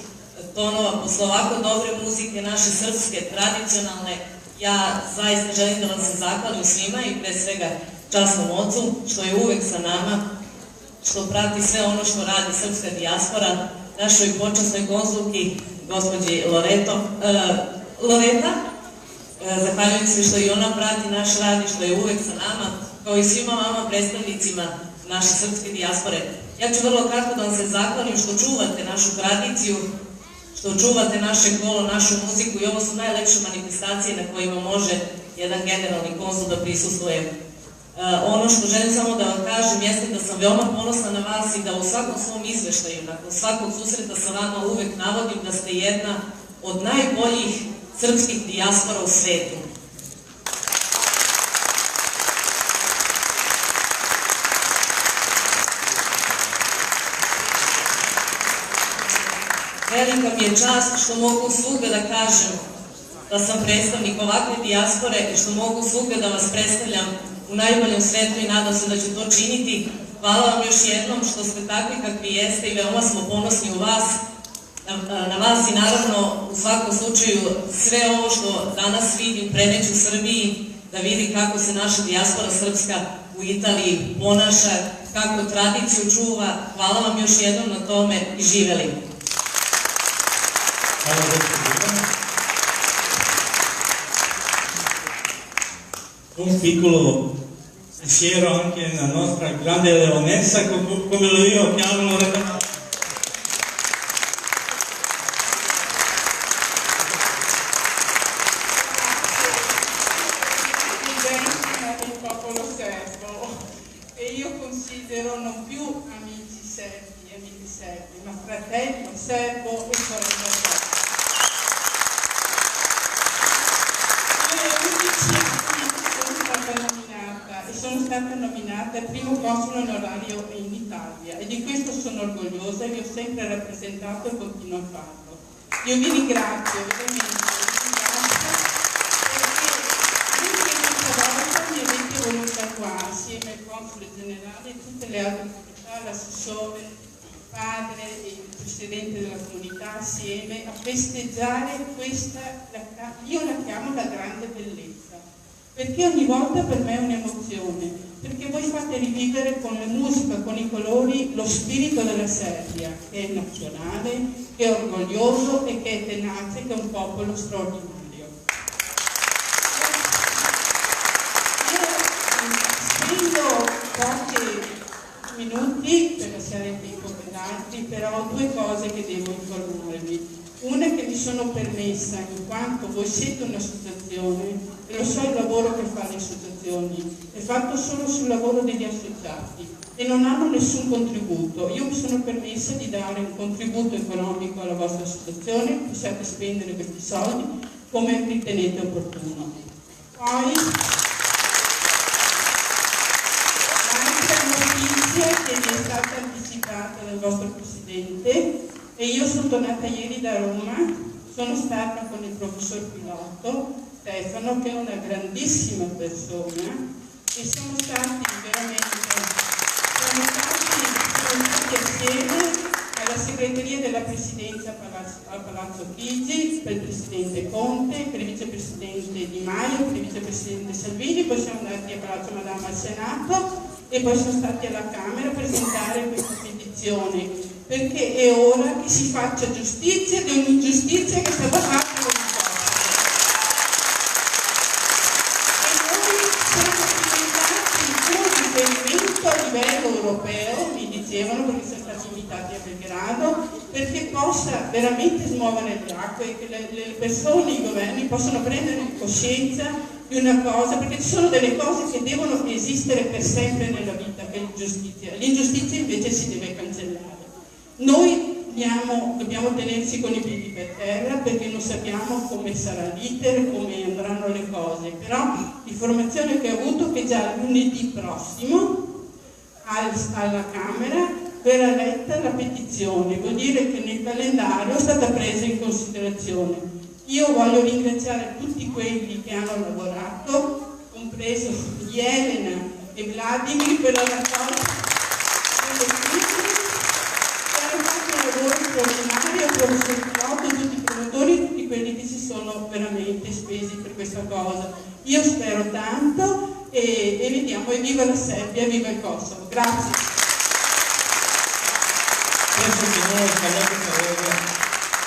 tonova, posle ovako dobre muzike, naše srpske, tradicionalne. Ja zaista želim da vam se zahvalim svima i pre svega časnom ocu, što je uvek sa nama, što prati sve ono što radi srpska dijaspora, našoj počasnoj konzulki, gospođi Loreta, zahvaljujem se što i ona prati naš rad i što je uvek sa nama, kao i svima vama predstavnicima naše srpske dijaspore. Ja ću vrlo kratko da vam se zahvalim što čuvate našu tradiciju, što čuvate naše kolo, našu muziku i ovo su najlepše manifestacije na kojima može jedan generalni konzul da prisustvuje. Ono što želim samo da vam kažem jeste da sam veoma ponosna na vas i da u svakom svom izveštaju, nakon svakog susreta sa vama uvek navodim da ste jedna od najboljih srpskih dijaspora u svetu. Velika mi je čast što mogu svugde da kažem da sam predstavnik ovakve dijaspore i što mogu svugde da vas predstavljam u najboljem svetu i nadam se da ću to činiti. Hvala vam još jednom što ste takvi kakvi jeste i veoma smo ponosni na vas i naravno u svakom slučaju sve ovo što danas vidim preneću Srbiji da vidi kako se naša dijaspora srpska u Italiji ponaša, kako tradiciju čuva. Hvala vam još jednom na tome i živeli. Un piccolo pensiero anche alla nostra grande leonessa, come lo io chiamo Loretta. Il popolo serbo e io considero non più amici serbi, ma fratello serbo e sorella serba. Sono stata nominata primo console onorario in Italia e di questo sono orgogliosa e vi ho sempre rappresentato e continuo a farlo. Io vi ringrazio veramente, perché anche questa volta mi avete voluta qua assieme al console generale e tutte le altre autorità, l'assessore, il padre e il presidente della comunità assieme a festeggiare questa, io la chiamo diciamo la grande bellezza, perché ogni volta per me è un'emozione, perché voi fate rivivere con la musica, con i colori, lo spirito della Serbia, che è nazionale, che è orgoglioso e che è tenace, che è un popolo straordinario. Spendo pochi minuti per lasciare il tempo per altri, però ho due cose che devo informarvi. Una è che mi sono permessa, in quanto voi siete un'associazione e lo so il lavoro che fanno le associazioni, è fatto solo sul lavoro degli associati e non hanno nessun contributo. Io mi sono permessa di dare un contributo economico alla vostra associazione, possiate spendere questi soldi come ritenete opportuno. Poi che mi è stata anticipata dal vostro Presidente e io sono tornata ieri da Roma, sono stata con il professor Pilotto, Stefano, che è una grandissima persona, e siamo stati assieme alla segreteria della Presidenza a Palazzo Chigi, per il Presidente Conte, per il Vicepresidente Di Maio, per il Vicepresidente Salvini, poi siamo andati a Palazzo Madama al Senato e poi sono stati alla Camera a presentare questa petizione, perché è ora che si faccia giustizia di un'ingiustizia che è stata fatta con il e noi siamo diventati un riferimento a livello europeo, mi dicevano, perché siamo stati invitati a Belgrado, perché possa veramente smuovere le acque e che le persone, i governi possano prendere coscienza di una cosa, perché ci sono delle cose che devono esistere per sempre nella vita, che è l'ingiustizia. L'ingiustizia invece si deve cancellare. Noi dobbiamo tenerci con i piedi per terra perché non sappiamo come sarà l'iter, come andranno le cose, però l'informazione che ho avuto è che già lunedì prossimo alla Camera verrà letta la petizione, vuol dire che nel calendario è stata presa in considerazione. Io voglio ringraziare tutti quelli che hanno lavorato, compreso Elena e Vladimir, per la raccolta delle critiche, che hanno fatto un lavoro straordinario, il professor Pilotto, tutti i promotori, tutti quelli che si sono veramente spesi per questa cosa. Io spero tanto e vediamo, e viva la Serbia, viva il Kosovo. Grazie. Penso che noi parlando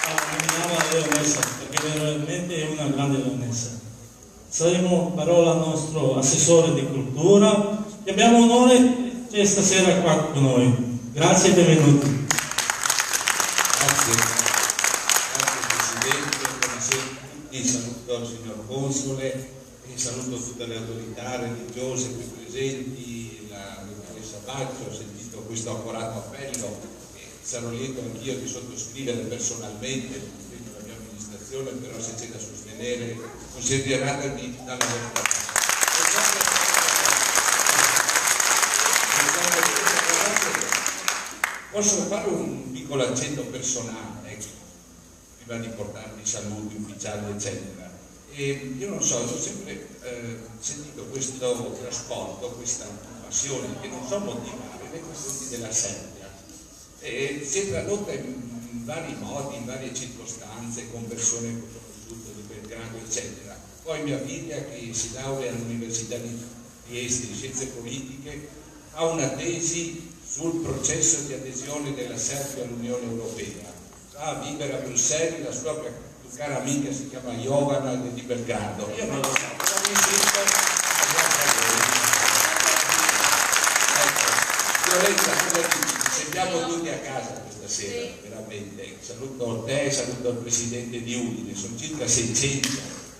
nominava leonessa, perché veramente è una grande leonessa. Saremo parola al nostro assessore di cultura e abbiamo onore che è stasera qua con noi. Grazie e benvenuti. Grazie Presidente, buonasera a tutti, saluto il signor Console e saluto tutte le autorità religiose qui presenti, la dottoressa Baccio, ho sentito questo accorato appello. Sarò lieto anch'io di sottoscrivere personalmente la mia amministrazione, però se c'è da sostenere consideratevi dalla vostra parte. Posso fare un piccolo accento personale, prima di portarvi saluti ufficiali eccetera. E io non so, ho sempre sentito questo trasporto, questa passione che non so motivare nei confronti della Serbia. E si è tradotta in vari modi, in varie circostanze, con persone che ho conosciuto di Belgrado, eccetera. Poi mia figlia, che si laurea all'Università di Trieste in Scienze Politiche, ha una tesi sul processo di adesione della Serbia all'Unione Europea. Va a vivere a Bruxelles, la sua più cara amica si chiama Jovana di Belgrado. Io non lo so, però mi sento Violenza, sentiamo tutti a casa questa sera, veramente. Saluto te, saluto il Presidente di Udine, sono circa 600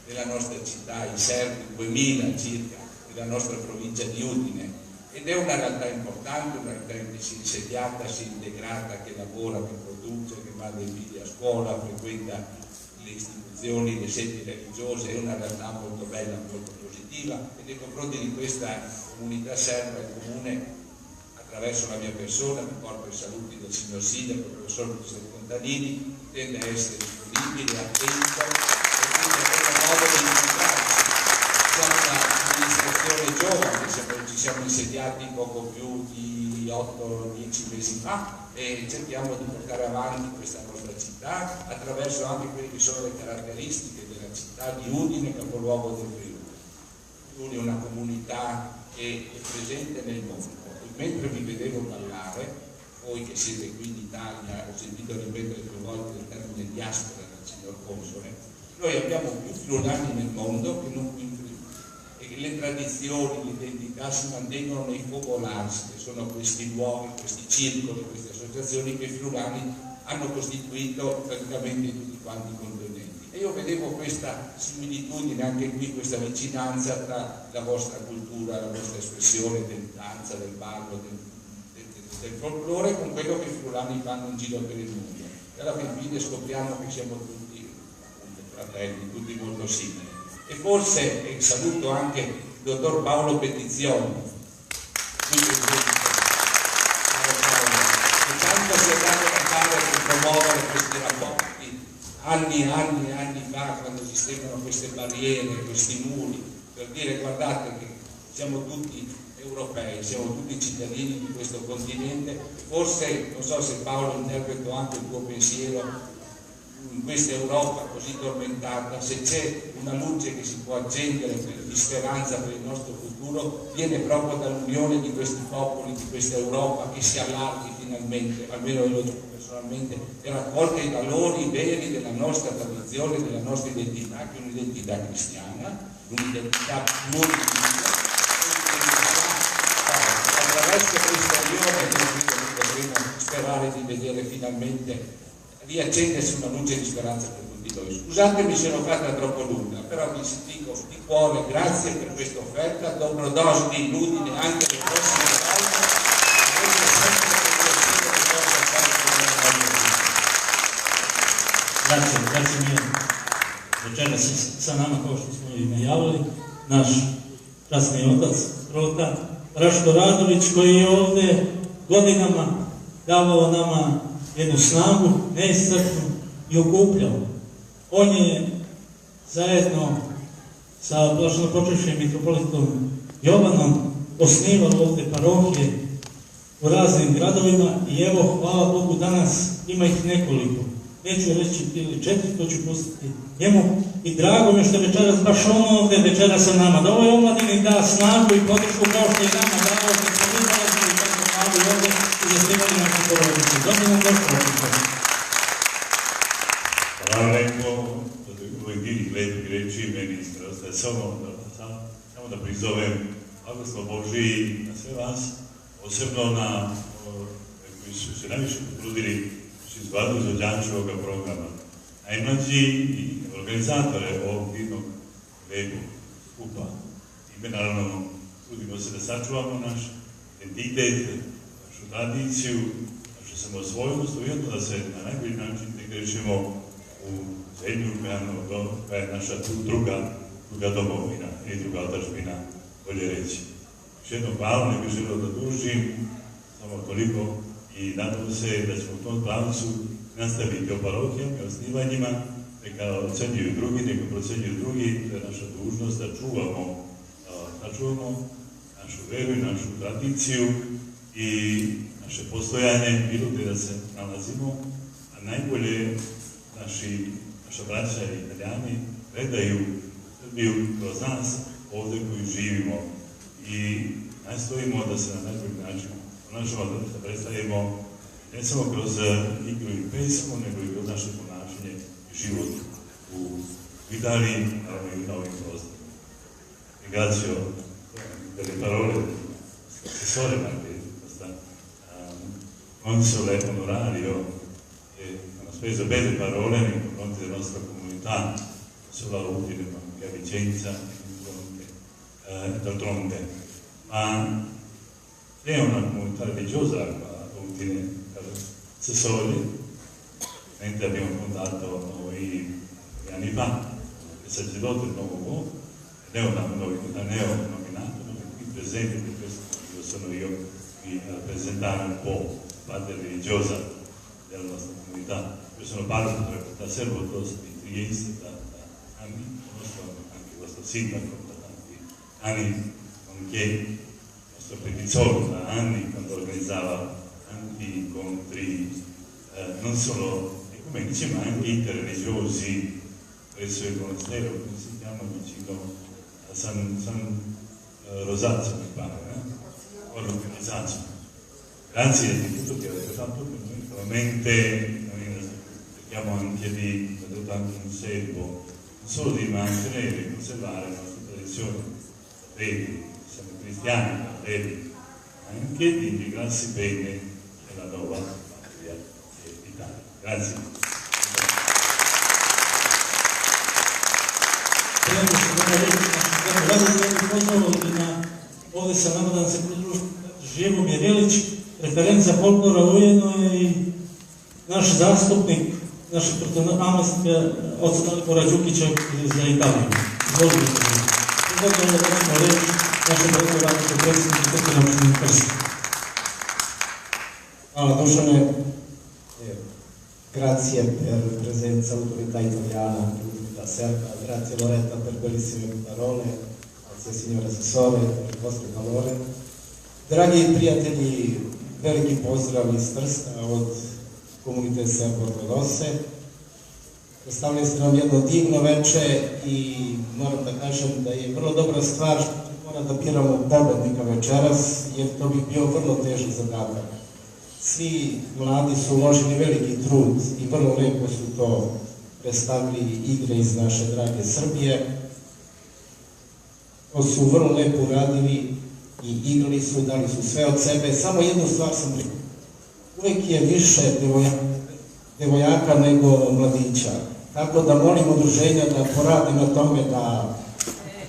della nostra città, i serbi, 2000 circa della nostra provincia di Udine, ed è una realtà importante, una realtà che si è insediata, si è integrata, che lavora, che produce, che manda i figli a scuola, frequenta le istituzioni, le sedi religiose, è una realtà molto bella, molto positiva, e nei confronti di questa comunità serba, il comune, attraverso la mia persona, mi porto i saluti del signor Sindaco, il professor Giuseppe Contanini, tende a essere disponibile, attento, e quindi avere modo di incontrarci. Siamo un'amministrazione giovane, ci siamo insediati poco più di 8-10 mesi fa e cerchiamo di portare avanti questa nostra città attraverso anche quelle che sono le caratteristiche della città di Udine, capoluogo del Friuli. Udine è una comunità che è presente nel mondo, e mentre vi vedevo parlare, voi che siete qui in Italia, ho sentito ripetere più volte il termine diaspora dal signor console, noi abbiamo più friulani nel mondo che non qui in Friuli, e che le tradizioni, l'identità si mantengono nei focolars, che sono questi luoghi, questi circoli, queste associazioni che i friulani hanno costituito praticamente in tutti quanti i continenti. E io vedevo questa similitudine anche qui, questa vicinanza tra la vostra cultura, la vostra espressione del danza, del ballo, del folklore, con quello che i friulani fanno in giro per il mondo. E alla fine scopriamo che siamo tutti fratelli, tutti molto simili. E forse saluto anche il dottor Paolo Petizioni, che tanto si è dato da fare per promuovere questi rapporti anni e anni fa, quando esistevano queste barriere, questi muri, per dire guardate che siamo tutti europei, siamo tutti cittadini di questo continente. Forse, non so se Paolo interpreto anche il tuo pensiero, in questa Europa così tormentata, se c'è una luce che si può accendere di speranza per il nostro futuro, viene proprio dall'unione di questi popoli, di questa Europa che si allarghi finalmente, almeno io personalmente, e raccolga i valori veri della nostra tradizione, della nostra identità, che è un'identità cristiana, un'identità plurilingue, attraverso questa unione potremo sperare di vedere finalmente riaccendersi una luce di speranza per tutti noi. Scusatemi se l'ho fatta troppo lunga, però vi dico di cuore grazie per questa offerta, dobrodošli di Udine anche le prossime volte, avete sempre piacere di possa fare con la Grazie mille. Večeras sa nama, kao što smo i najavili, naš časni otac Rota Raško Radović, koji je ovdje godinama davao nama jednu snagu, neiscrpnu i okupljao. On je zajedno sa blaženopočivšim mitropolitom Jovanom osnivao ovdje parohije u raznim gradovima i evo, hvala Bogu, danas ima ih nekoliko. Neću reći ili 4, to ću pustiti njemu i drago mi što je večeras baš on ovdje večeras sa nama. Da ovoj omladini da snagu i podršku kao što je nama dao, da smo mi dolazili tako mladi ovdje i zasnivali našu porodicu. Dobro nam došlo. Hvala lepo, uvijek divnih lepih reči, meni preostaje samo da prizovem blagoslov Božji na sve vas, posebno na koji su se najviše potrudili u izgledu izvođača ovoga programa, najmlađi i organizatore ovog divnog lebu skupa. I mi naravno trudimo se da sačuvamo naš identitet, našu tradiciju, našu samosvojnost, ujedno da se na najbolji način integrišemo u zemlju koja je naša druga domovina i druga otačbina, bolje reći. Još jedno hvala, ne bih želeo da dužim, samo toliko i nadam se da ćemo u tom pravcu nastaviti o parohijama i osnivanjima, neka ocenjuju drugi, neka procenjuju drugi, da je naša dužnost da čuvamo našu veru i našu tradiciju i naše postojanje, bilo gdje da se nalazimo, a najbolje naša braća i Italijani predaju Srbiju kroz nas ovdje koji živimo i nastojimo da se na najbolji način ponašamo, da se predstavimo ne samo kroz igru i pesmu, nego i kroz naše ponašanje i život u Italiji, naravno i na ovim prostorima. Ringrazio delle parole dell'assessore, ma anche console onorario, che hanno speso belle parole nei confronti della nostra comunità, non solo a Udine, ma anche a Vicenza e d'altronde. Ma è una comunità religiosa a Udine, assessore, mentre abbiamo fondato noi anni fa, il sacerdote nuovo, ed è un neonominato, qui presente, per questo motivo sono io qui a rappresentare un po' la parte religiosa della nostra comunità. Io sono parte della comunità Servotos di Trieste da anni, conosco anche il vostro sindaco da tanti anni, nonché il nostro Petizioni da anni, quando organizzava tanti incontri non solo ecumenici ma anche interreligiosi presso il monastero, come si chiama, vicino a San Rosazzo, mi pare, Rosazzo. Grazie di tutto che avete fatto per noi, veramente noi cerchiamo anche di, vedete anche un servo, non solo di mantenere e conservare le nostre tradizioni, sapete, siamo cristiani, fratelli, anche di integrarsi bene nella nuova patria d'Italia. Grazie. Ovdje sa nama da nam se pridruži Živo Mjerilić, referenca folklora ujedno je i naš zastupnik, naš protonamasnika oca Dalibora Đukića za Italiju. Izvolite. Izvolite da ćemo reći našem rektoratu predsjedniku Trpinačnim Krstu. Hvala Dušane. Grazie per la presenza autorità italiana da Serpa, grazie Loretta per bellissime parole, grazie signor Assessore per il vostro valore. Dragi prijatelji, veliki pozdrav iz Trsta od komunite Serbo-Ortodokse. Predstavili ste nam jedno divno veče i moram da kažem da je vrlo dobra stvar što mora da biramo pobednika večeras, jer to bi bio vrlo težak zadatak. Svi mladi su uložili veliki trud i vrlo lepo su to predstavili igre iz naše drage Srbije. To su vrlo lepo uradili i igrali su, dali su sve od sebe. Samo jednu stvar sam rekao. Uvijek je više devojaka nego mladića. Tako da molim udruženja da poradi na tome da,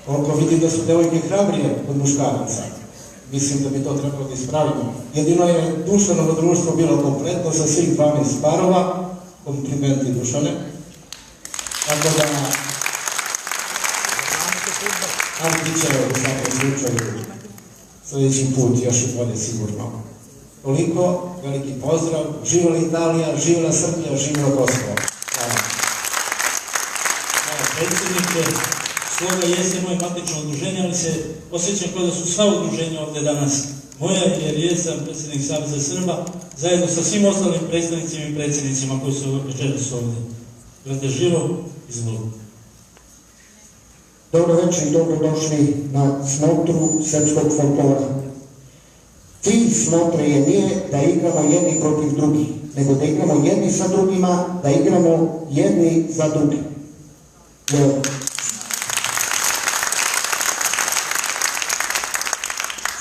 koliko vidim da su devojke hrabrije od muškaraca, mislim da bi to trebalo da ispravimo. Jedino je Dušanovo društvo bilo kompletno sa svih 12 parova, komplimenti Dušane. Tako da, Anti će u svakom slučaju sljedeći put još i bolje sigurno. Toliko, veliki pozdrav, živjela Italija, živjela Srbija, živjela Kosovo. Hvala. Hvala predsjedniče, Sloga jeste moje matično udruženje, ali se osjećam kao da su sva udruženja ovdje danas moja, jer jesam predsjednik Saveza Srba, zajedno sa svim ostalim predstavnicima i predsjednicima koji su večeras ovdje. Brate Živo, izvolite. Dobro večer i dobrodošli na smotru srpskog folklora. Cilj smotre nije da igramo jedni protiv drugih, nego da igramo jedni sa drugima, da igramo jedni za drugi.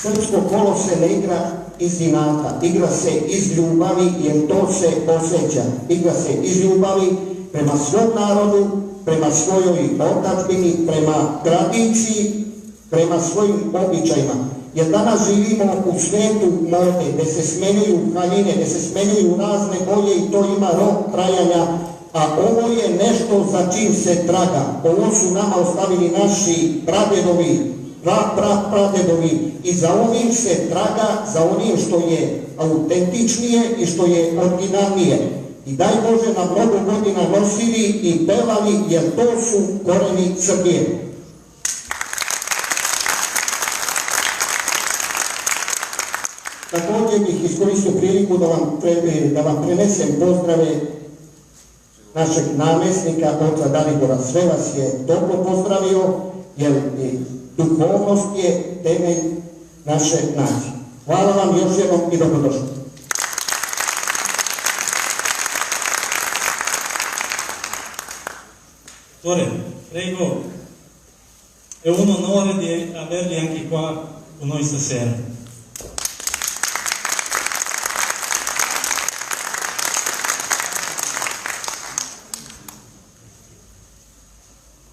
Srpsko kolo se ne igra iz inata, igra se iz ljubavi jer to se osjeća. Igra se iz ljubavi prema svom narodu, prema svojoj otadžbini, prema tradiciji, prema svojim običajima. Jer danas živimo u svetu mode, gde se smenjuju haljine, gde se smenjuju razne boje i to ima rok trajanja, a ovo je nešto za čim se traga. Ovo su nama ostavili naši pradedovi, pradedovi i za ovim se traga, za onim što je autentičnije i što je originalnije. I daj Bože na mnogo godina nosili i pevali, jer to su koreni Srbije. Također bih iskoristio priliku da vam prenesem pozdrave našeg namjesnika, oca Dalibora. Sve vas je dobro pozdravio, jer duhovnost je temelj naše nacije. Hvala vam još jednom i dobrodošli. Tore, prego, è un onore di averli anche qua con noi stasera.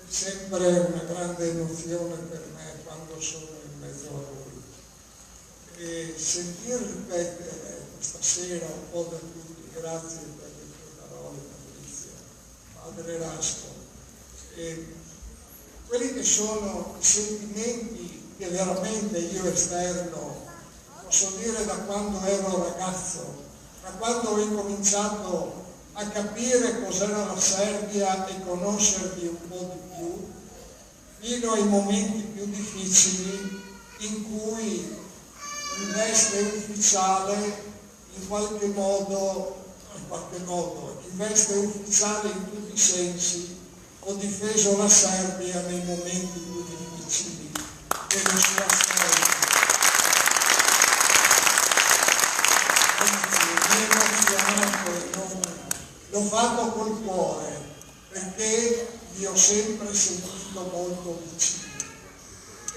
È sempre una grande emozione per me quando sono in mezzo a voi. E sentir ripetere stasera un po' da tutti, grazie per le tue parole, Patrizia, Padre Rasto. Quelli che sono i sentimenti che veramente io esterno, posso dire da quando ero ragazzo, da quando ho incominciato a capire cos'era la Serbia e conoscervi un po' di più, fino ai momenti più difficili in cui in veste ufficiale, in qualche modo, in veste ufficiale in tutti i sensi, ho difeso la Serbia nei momenti più difficili della sua storia. Mi emozionato e l'ho fatto col cuore, perché vi ho sempre sentito molto vicini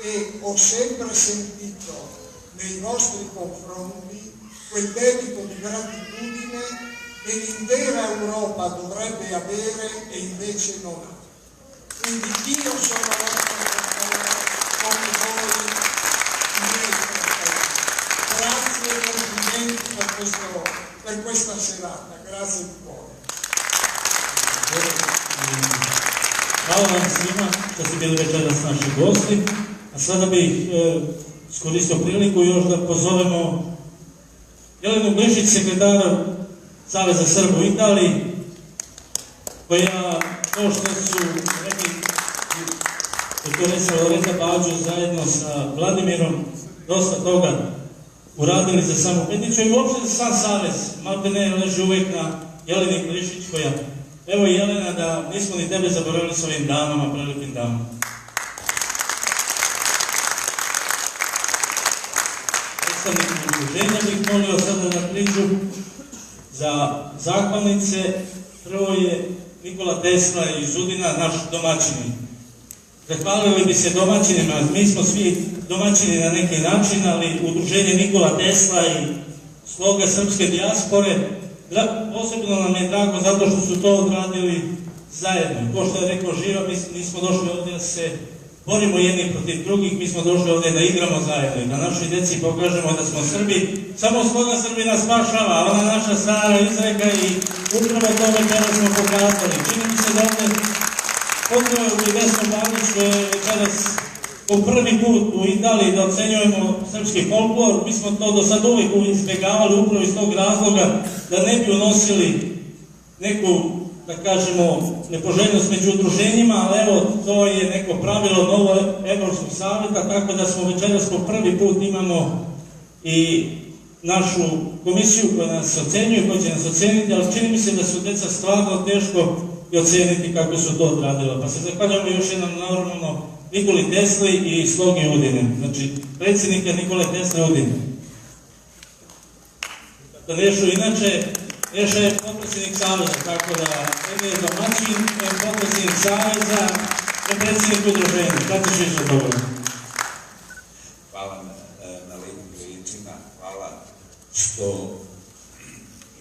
e ho sempre sentito nei vostri confronti quel debito di gratitudine che l'intera Europa dovrebbe avere e invece non ha. Quindi io sono come voi grazie e complimenti per questa serata, grazie di cuore. Hvala vam svima što ste bili večeras naši gosti, a sada bih iskoristio priliku još da pozovemo Jelenu Glišić, sekretara Saveza Srba u Italiji, koja, kao što su rekli doktorica Loreta Bađo zajedno sa Vladimirom, dosta toga uradili za samu Petnicu i uopšte za sam Savez. Maltene leži uvek na Jeleni Glišić koja, evo Jelena, da nismo ni tebe zaboravili s ovim damama, prelepim damama. Predstavnik udruženja bih molio sada da priđu za zahvalnice. Prvo je Nikola Tesla iz Udina, naš domaćini. Zahvalili bi se domaćinima, mi smo svi domaćini na neki način, ali udruženje Nikola Tesla i sloga srpske dijaspore, posebno nam je drago zato što su to odradili zajedno. Ko što je rekao Živa, mi nismo došli ovdje da se borimo jedni protiv drugih, mi smo došli ovdje da igramo zajedno i da našoj djeci pokažemo da smo Srbi. Samo sloga Srbi nas spašava, ona naša stara izreka i upravo to večeras smo pokazali. Čini mi se da ovdje pozdravio i Vesno Banić što je večeras po prvi put u Italiji da ocenjujemo srpski folklor. Mi smo to do sad uvijek izbjegavali upravo iz tog razloga da ne bi unosili neku, da kažemo, nepoželjnost među udruženjima, ali evo, to je neko pravilo novo Evropskog savjeta, tako da smo večeras po prvi put imamo i našu komisiju koja nas ocenjuje, koja će nas oceniti, ali čini mi se da su djeca stvarno teško i oceniti kako su to odradila. Pa se zahvaljamo još jednom normalno Nikoli Tesli i slogi Udine, znači predsjednika Nikole Tesle Udine. Da Nešu, inače, Neša je potpredsjednik Saveza, tako da Ede je domaćin, potpredsjednik Saveza, je predsjednik udruženja. Kako ćeš još dobro? Hvala na lepim riječima, hvala što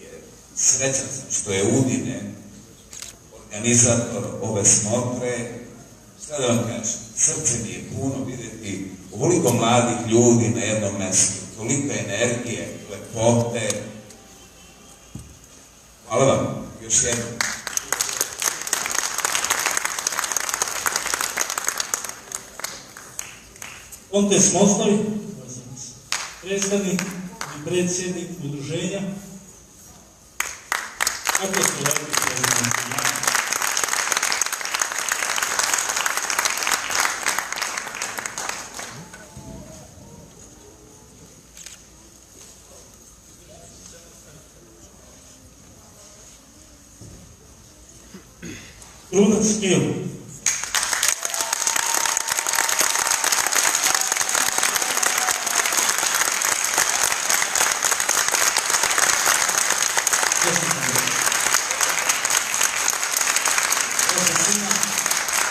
je srećan sam što je Udine organizator ove smotre. Šta da vam kažem, srce mi je puno vidjeti ovoliko mladih ljudi na jednom mjestu, toliko energije, lepote. Hvala vam, još jednom. Kontes Mostovi, predstavnik i predsjednik udruženja. Kako ste rekli predstavnik? Krunac Kil.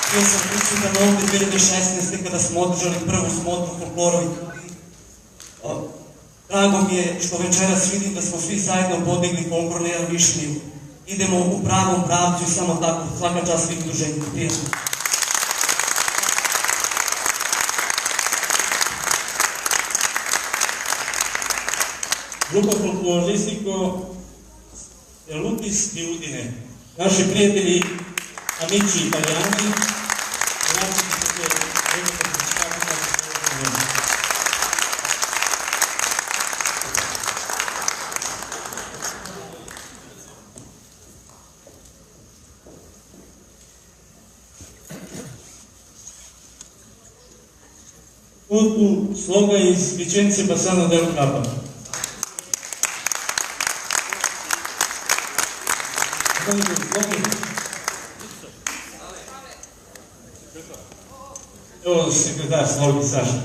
Htio sam pričati da ovdje 2016. kada smo održali prvu smotru folklorovi. Drago mi je što večeras vidim da smo svi zajedno podigli folklor na jedan viši nivo. Idemo u pravom pravcu i samo tako, svaka čast svih udruženja. Prijatno. Grupa folkloristiko Elutis di Udine. Naši prijatelji, amici italijani, Putu sloga iz Vicence Bassano del Capa. To sekretar Slogi Saša.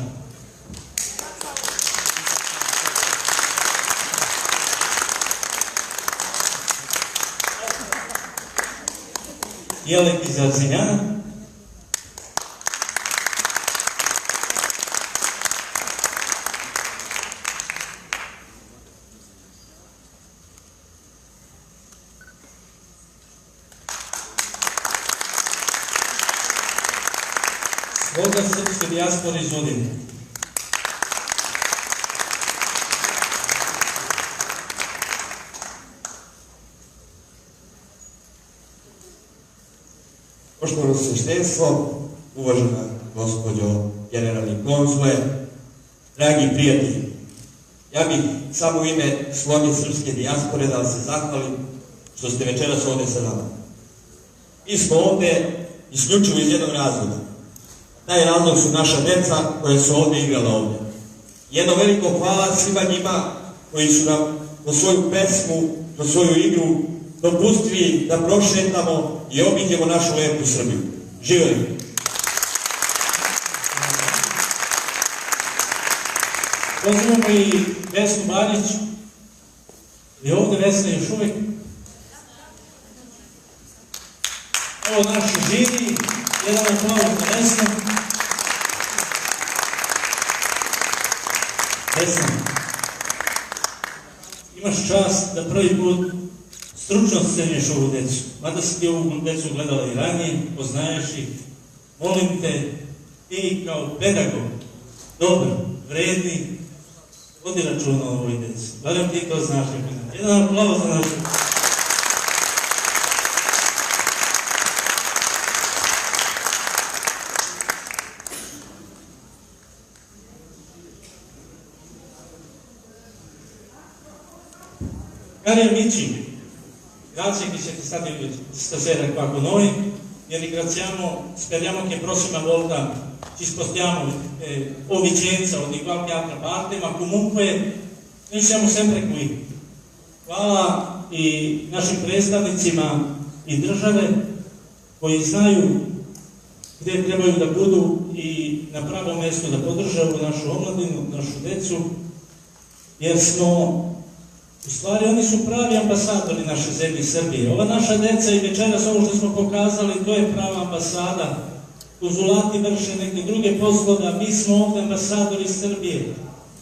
Jelek iz Arzinjana. Sloga srpske dijaspore iz Udine. Poštovano sveštenstvo, uvažena gospođo generalni konzule, dragi prijatelji, ja bih samo u ime Sloge srpske dijaspore da vam se zahvalim što ste večeras ovde sa nama. Mi smo ovde isključivo iz jednog razloga. Taj razlog su naša deca koja su ovde igrala ovde. Jedno veliko hvala svima njima koji su nam po svoju pesmu, po svoju igru dopustili da prošetamo i obiđemo našu lepu Srbiju. Živeli! Pozdravimo i Vesnu Barić. Je ovde Vesna još uvek? Evo naš žiri, jedan aplauz na Vesnu. Vesna, imaš čast da prvi put stručno sceniš ovu decu. Mada si ti ovu decu gledala i ranije, poznaješ ih. Molim te, ti kao pedagog, dobar, vredni, vodi računa o ovoj deci. Barem ti to znaš. Jedan aplauz za našu. Cari amici, grazie che siete stati stasera qua con noi, vi ringraziamo, speriamo che prossima volta ci spostiamo o Vicenza o di qualche altra parte, ma comunque noi siamo sempre qui. Hvala i našim predstavnicima i države koji znaju gde trebaju da budu i na pravom mestu da podrže ovu našu omladinu, našu decu, jer smo u stvari, oni su pravi ambasadori naše zemlje Srbije. Ova naša deca i večeras ovo što smo pokazali, to je prava ambasada. Konzulati vrše neke druge poslove, a mi smo ovde ambasadori Srbije.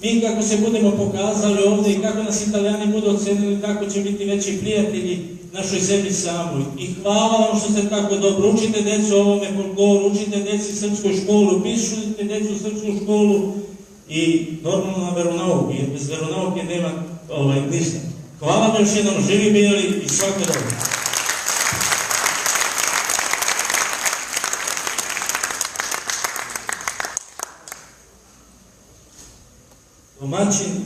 Mi kako se budemo pokazali ovde i kako nas Italijani budu ocenili, tako će biti veći prijatelji našoj zemlji samoj. I hvala vam što ste tako dobro. Učite decu ovome folkloru, učite deci srpsku školu, pišite decu srpsku školu i normalno na veronauku, jer bez veronauke nema ništa. Hvala vam još jednom, živi bili i svako dobro. Domaćin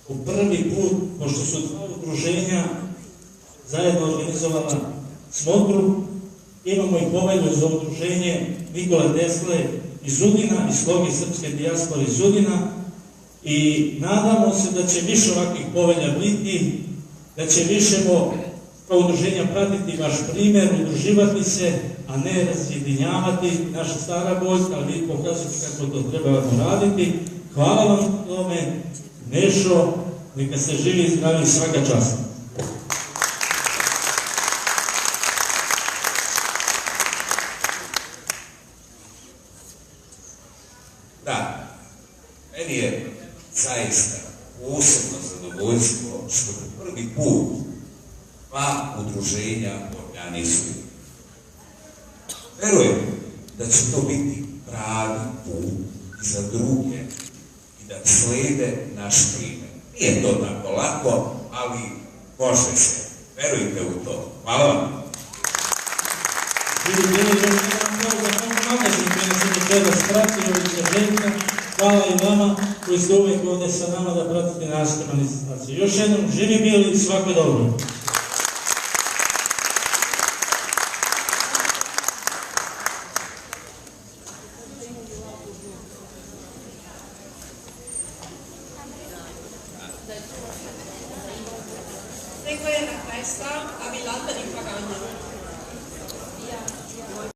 u prvi put, pošto su dva udruženja zajedno organizovala smotru, imamo i povelju za udruženje Nikola Tesle iz Udina, iz Sloge srpske dijaspore iz Udina, i nadamo se da će više ovakvih povelja biti, da će više kao udruženja pratiti vaš primer, udruživati se, a ne razjedinjavati naša stara vojska, ali vi pokazati kako to treba raditi. Hvala vam tome, Nešo, neka se živi i zdravi svaka čast. Da, meni je zaista posebno zadovoljstvo što prvi put dva udruženja organizuju. Verujem da će to biti pravi put i za druge i da slede naš primer. Nije to tako lako, ali može se. Verujte u to. Hvala vam. Hvala i vama koji ste uvek ovde sa nama da pratite naše manifestacije. Još jednom, živi bili i svako dobro. Seguono la festa a Villata di Pagagna.